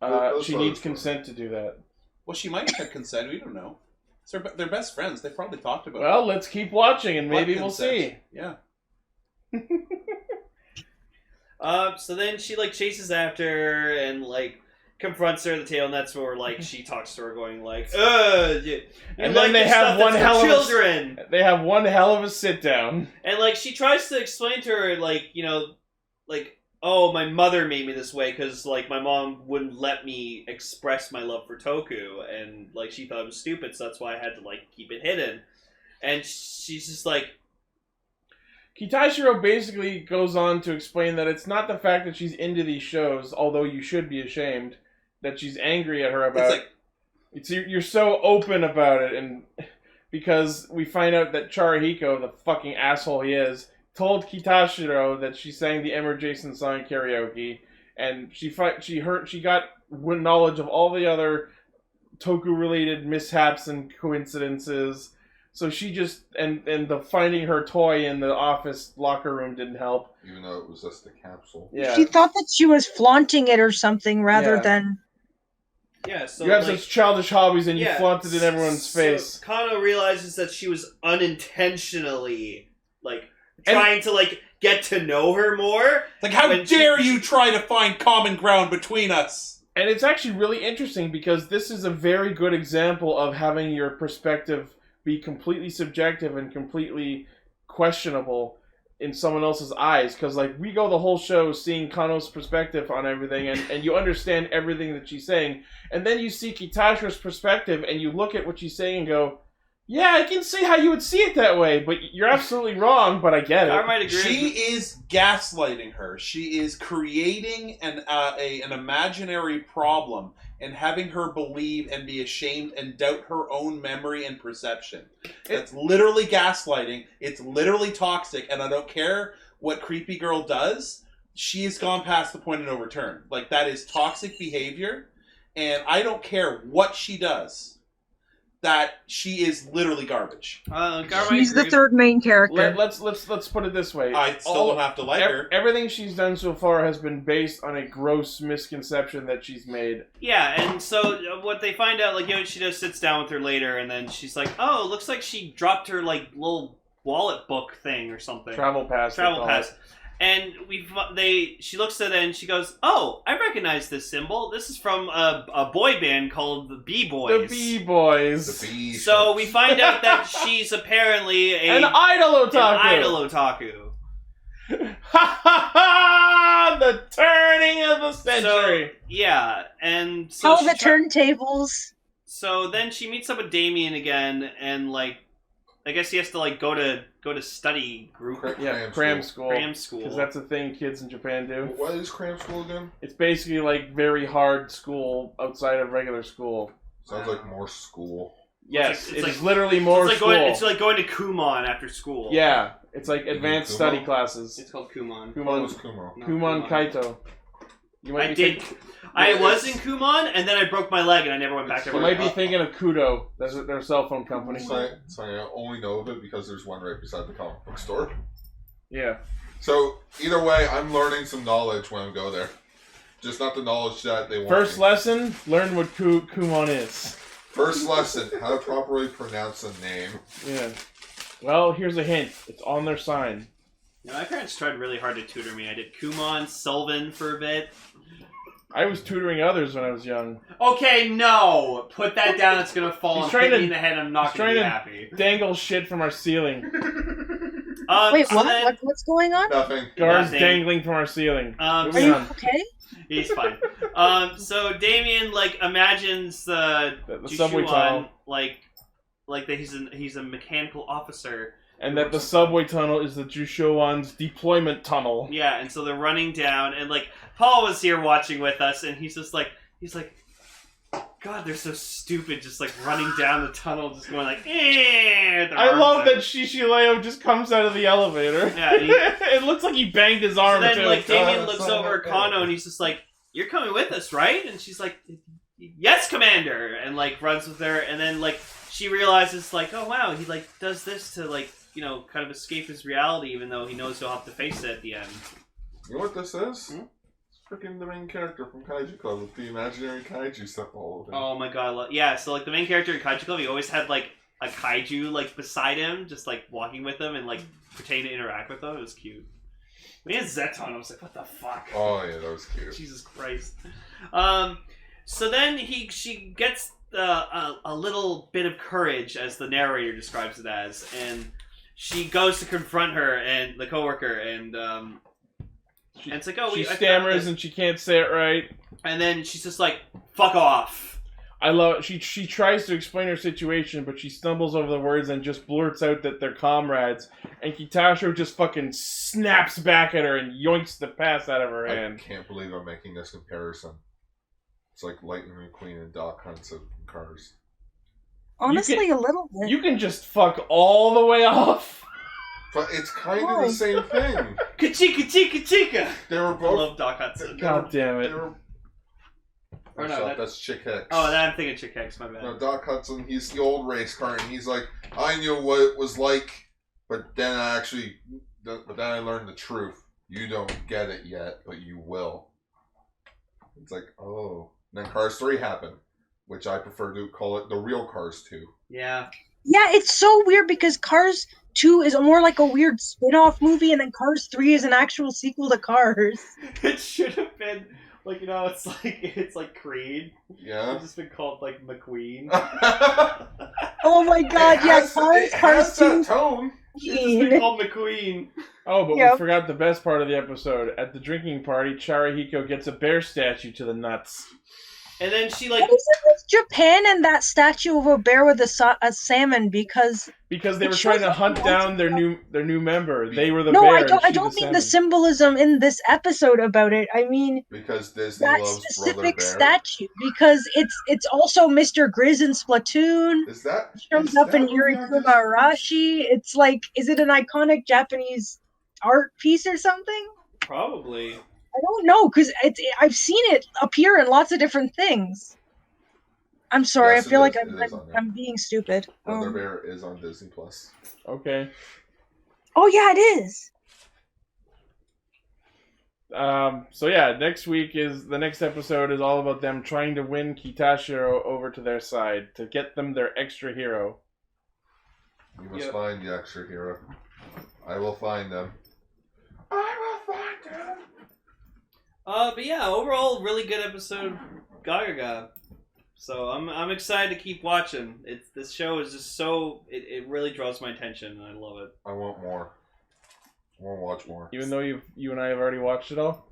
she needs consent to do that. Well, she might have had consent. We don't know. They're best friends. They probably talked about it. Well, let's keep watching and maybe we'll see. Yeah. So then she like chases after her and like confronts her at the tail, and that's where like she talks to her, going like, and then they have one hell of a sit down, and like she tries to explain to her like oh, my mother made me this way because like my mom wouldn't let me express my love for Toku, and like she thought it was stupid, so that's why I had to like keep it hidden. And she's just like, Kitashiro basically goes on to explain that it's not the fact that she's into these shows, although you should be ashamed, that she's angry at her about. You're so open about it, and because we find out that Charahiko, the fucking asshole he is, told Kitashiro that she sang the Emmer Jason song karaoke, and she got knowledge of all the other Toku-related mishaps and coincidences. So she just and the finding her toy in the office locker room didn't help. Even though it was just a capsule. Yeah. She thought that she was flaunting it or something rather than. Yeah, so you have such childish hobbies and you flaunt it in everyone's face. Kano realizes that she was unintentionally trying to get to know her more. Like, how dare you try to find common ground between us? And it's actually really interesting because this is a very good example of having your perspective be completely subjective and completely questionable in someone else's eyes, because we go the whole show seeing Kano's perspective on everything, and you understand everything that she's saying, and then you see Kitashiro's perspective and you look at what she's saying and go, yeah, I can see how you would see it that way, but you're absolutely wrong, but I get it. I might agree. She is gaslighting her. She is creating an imaginary problem and having her believe and be ashamed and doubt her own memory and perception. That's literally gaslighting. It's literally toxic, and I don't care what creepy girl does. She has gone past the point of no return. That is toxic behavior, and I don't care what she does. That she is literally garbage. She's the third main character. Let's put it this way. I still don't have to like her. Everything she's done so far has been based on a gross misconception that she's made. Yeah, and so what they find out, Yoshida sits down with her later, and then she's like, "Oh, it looks like she dropped her little wallet book thing or something, travel pass." And she looks at it and she goes, "Oh, I recognize this symbol. This is from a boy band called the B-Boys." The B-Boys. The B. So we find out that she's apparently an idol otaku. Ha ha ha! The turning of the century. So, yeah, and so the turntables. So then she meets up with Damien again, and I guess he has to go to study group. Cram school. Because that's a thing kids in Japan do. What is cram school again? It's basically very hard school outside of regular school. Sounds like more school. Yes, it's it's literally more school. It's like going to Kumon after school. Yeah, it's like advanced study classes. It's called Kumon. Kumon Kaito. I was in Kumon, and then I broke my leg, and I never went back to. You might be thinking of Kudo. That's their cell phone company. So I only know of it because there's one right beside the comic book store. Yeah. So either way, I'm learning some knowledge when I go there. Just not the knowledge that they want. First lesson: learn what Kumon is. First lesson: how to properly pronounce a name. Yeah. Well, here's a hint. It's on their sign. Yeah, my parents tried really hard to tutor me. I did Kumon, Sylvan for a bit. I was tutoring others when I was young. Okay, no! Put that down, it's gonna fall and hit me in the head, I'm not gonna be happy. Dangle shit from our ceiling. Wait, what? What's going on? Nothing. Guards dangling from our ceiling. Are you okay? He's fine. So Damien, imagines the subway tunnel. Like that he's a mechanical officer. And that the subway tunnel is the Jushowan's deployment tunnel. Yeah, and so they're running down, and Paul was here watching with us, and he's like, God, they're so stupid, just running down the tunnel, just going I love that Shishileo just comes out of the elevator. Yeah, it looks like he banged his arm. So then, Damien looks over at Kano, and he's just like, "You're coming with us, right?" And she's like, "Yes, Commander," and runs with her, and then she realizes oh wow, he does this to kind of escape his reality, even though he knows he'll have to face it at the end. You know what this is? It's freaking the main character from Kaiju Club with the imaginary kaiju stuff all over him. Oh my god, yeah, so the main character in Kaiju Club, he always had a kaiju beside him, just walking with him and pretending to interact with him. It was cute. When he had Zeton, I was like, what the fuck? Oh yeah, that was cute. Jesus Christ. So then she gets a little bit of courage, as the narrator describes it as, and she goes to confront her and the coworker, and it's like, oh, she stammers and she can't say it right, and then she's just like, "Fuck off." I love it. She tries to explain her situation, but she stumbles over the words and just blurts out that they're comrades, and Kitashiro just fucking snaps back at her and yoinks the pass out of her hand. I can't believe I'm making this comparison. It's like Lightning McQueen and Doc Hudson Cars. Honestly, a little bit. You can just fuck all the way off. But it's kind of the same thing. Kachika chika chika! They were both... I love Doc Hudson. God damn it. That's Chick Hicks. Oh, I'm thinking Chick Hicks, my bad. No, Doc Hudson, he's the old race car, and he's like, I knew what it was like, but then I learned the truth. You don't get it yet, but you will. It's like, oh. And then Cars 3 happened, which I prefer to call it the real Cars 2. Yeah. Yeah, it's so weird because Cars 2 is more like a weird spin-off movie, and then Cars 3 is an actual sequel to Cars. It should have been, it's like Creed. Yeah. It's just been called, McQueen. Oh my god, Cars 2. Tone. It's just been called McQueen. Oh, but we forgot the best part of the episode. At the drinking party, Charahiko gets a bear statue to the nuts. And then she What is it with Japan and that statue of a bear with a salmon? Because they were trying to hunt down their new member. They were the no, bear. I don't mean the symbolism in this episode about it. I mean because Disney that loves specific statue. Because it's also Mr. Grizz in Splatoon. Is that shows up in Yurikuma Arashi? It's like, is it an iconic Japanese art piece or something? Probably. I don't know, because I've seen it appear in lots of different things. I'm sorry, Yes, I feel like I'm I'm being stupid. Brother Bear is on Disney Plus. Okay. Oh yeah, it is. So yeah, the next episode is all about them trying to win Kitashiro over to their side to get them their extra hero. You must find the extra hero. I will find them. I will find them. But yeah, overall, really good episode, Gagaga. So I'm excited to keep watching. This show is just so it really draws my attention, and I love it. I want more. I want to watch more. Even though you and I have already watched it all.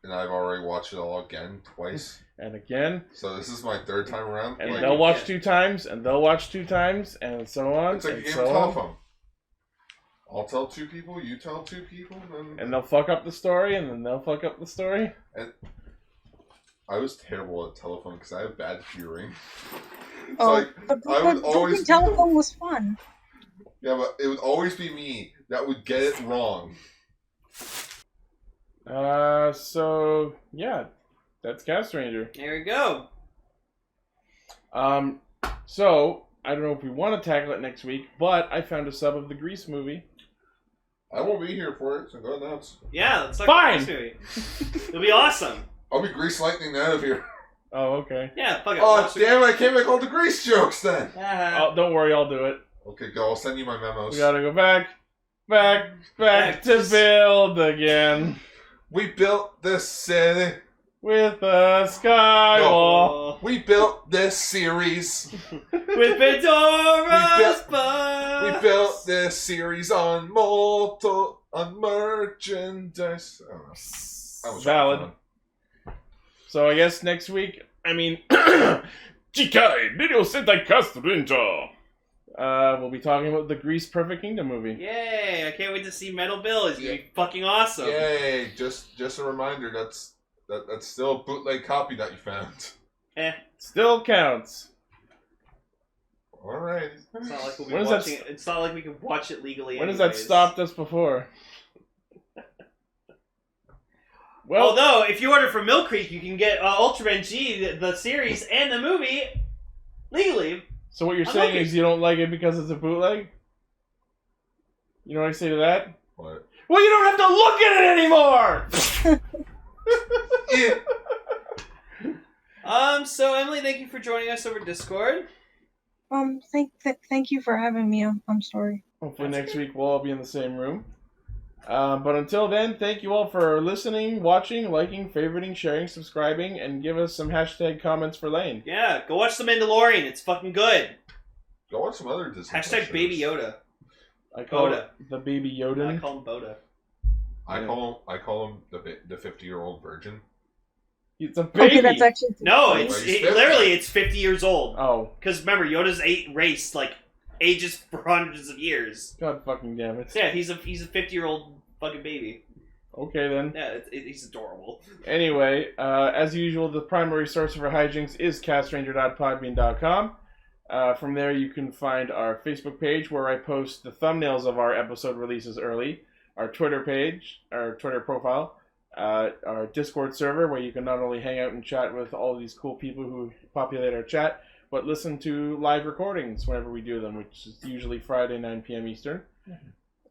And I've already watched it all again, twice. And again. So this is my third time around. And they'll watch 2 times, and they'll watch 2 times, and so on. It's like a game so of telephone. I'll tell 2 people, you tell 2 people, and they'll fuck up the story, and then they'll fuck up the story. I was terrible at telephone because I have bad hearing. But talking telephone was fun. Yeah, but it would always be me that would get it wrong. So yeah, that's Castranger. There we go. So I don't know if we want to tackle it next week, but I found a sub of the Grease movie. I won't be here for it, so go nuts. Yeah, let's talk Fine. about this movie. It'll be awesome. I'll be Grease lightning out of here. Oh, okay. Yeah, fuck it. Oh, damn it, I can't make all the Grease jokes then. Oh, don't worry, I'll do it. Okay, go. I'll send you my memos. We gotta go back to build again. We built this city. With a skywall. We built this series. With Pandora's box. We built this series on merchandise. I don't know. That was valid. So I guess next week, Jikai, Video Sentai Castranger. We'll be talking about the Grease Perfect Kingdom movie. Yay! I can't wait to see Metal Bill. It's gonna be fucking awesome. Yay! Just a reminder, that's still a bootleg copy that you found. Still counts. Alright. It's not like we'll be watching it. It's not like we can watch it legally. When has that stopped us before? Well, although if you order from Mill Creek, you can get Ultraman G, the series, and the movie legally. So what you're saying is you don't like it because it's a bootleg? You know what I say to that? What? Well, you don't have to look at it anymore! So Emily, thank you for joining us over Discord. Thank you for having me. I'm sorry. Hopefully next week we'll all be in the same room. But until then, thank you all for listening, watching, liking, favoriting, sharing, subscribing, and give us some hashtag comments for Lane. Yeah, go watch The Mandalorian. It's fucking good. Go watch some other Disney hashtag Baby Yoda. I call it the Baby Yoda. I call him Boda. I call him the 50-year-old virgin. It's a baby. Okay, that's actually literally it's 50 years old. Oh, because remember Yoda's raced like ages for hundreds of years. God fucking damn it! Yeah, he's a 50-year-old fucking baby. Okay then. Yeah, he's adorable. Anyway, as usual, the primary source of our hijinks is castranger.podbean.com. From there, you can find our Facebook page where I post the thumbnails of our episode releases early. Our Twitter page, our Twitter profile, our Discord server where you can not only hang out and chat with all these cool people who populate our chat, but listen to live recordings whenever we do them, which is usually Friday, 9 p.m. Eastern.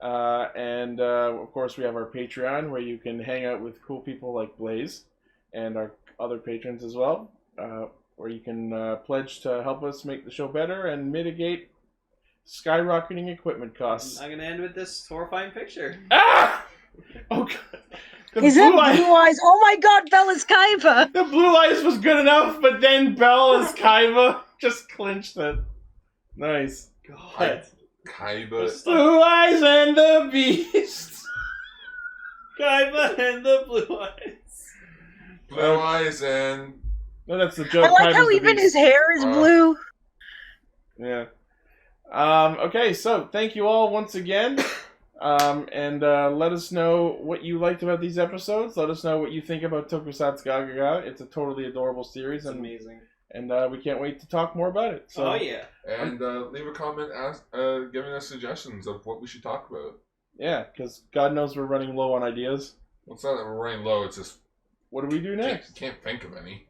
And of course, we have our Patreon where you can hang out with cool people like Blaze and our other patrons as well, where you can pledge to help us make the show better and mitigate skyrocketing equipment costs. I'm going to end with this horrifying picture. Ah! Oh, God. Is that Blue Eyes? Oh my God, Bell is Kaiba! The Blue Eyes was good enough, but then Bell is Kaiba just clinched it. Nice. God. Kaiba. Blue Eyes and the Beast. Kaiba and the Blue Eyes. Blue Eyes and... No, that's the joke. I like how even his hair is blue. Yeah. Okay, so thank you all once again. And let us know what you liked about these episodes. Let us know what you think about Tokusatsu Gagaga. It's a totally adorable series. It's amazing. And we can't wait to talk more about it. So, oh, yeah. And leave a comment giving us suggestions of what we should talk about. Yeah, because God knows we're running low on ideas. Well, it's not that we're running low, it's just... What do we do next? Can't think of any.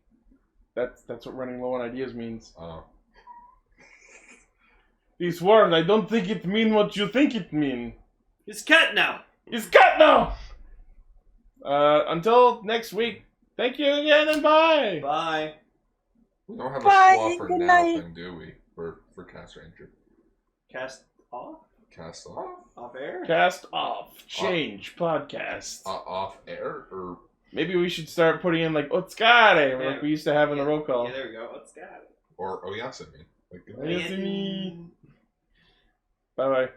That's what running low on ideas means. Oh. These words, I don't think it mean what you think it mean. It's cut now. It's cut now! Until next week, thank you again and bye! Bye. We don't have Bye, a swap for good now night. thing, do we? For Castranger. Cast off? Cast off? Off air? Cast off. Change. Podcast. Off air? Or... Maybe we should start putting in like Otsukare, like we used to have in the roll call. Yeah, there we go. Otsukare. Or Oyasumi. Oyasumi. Bye-bye.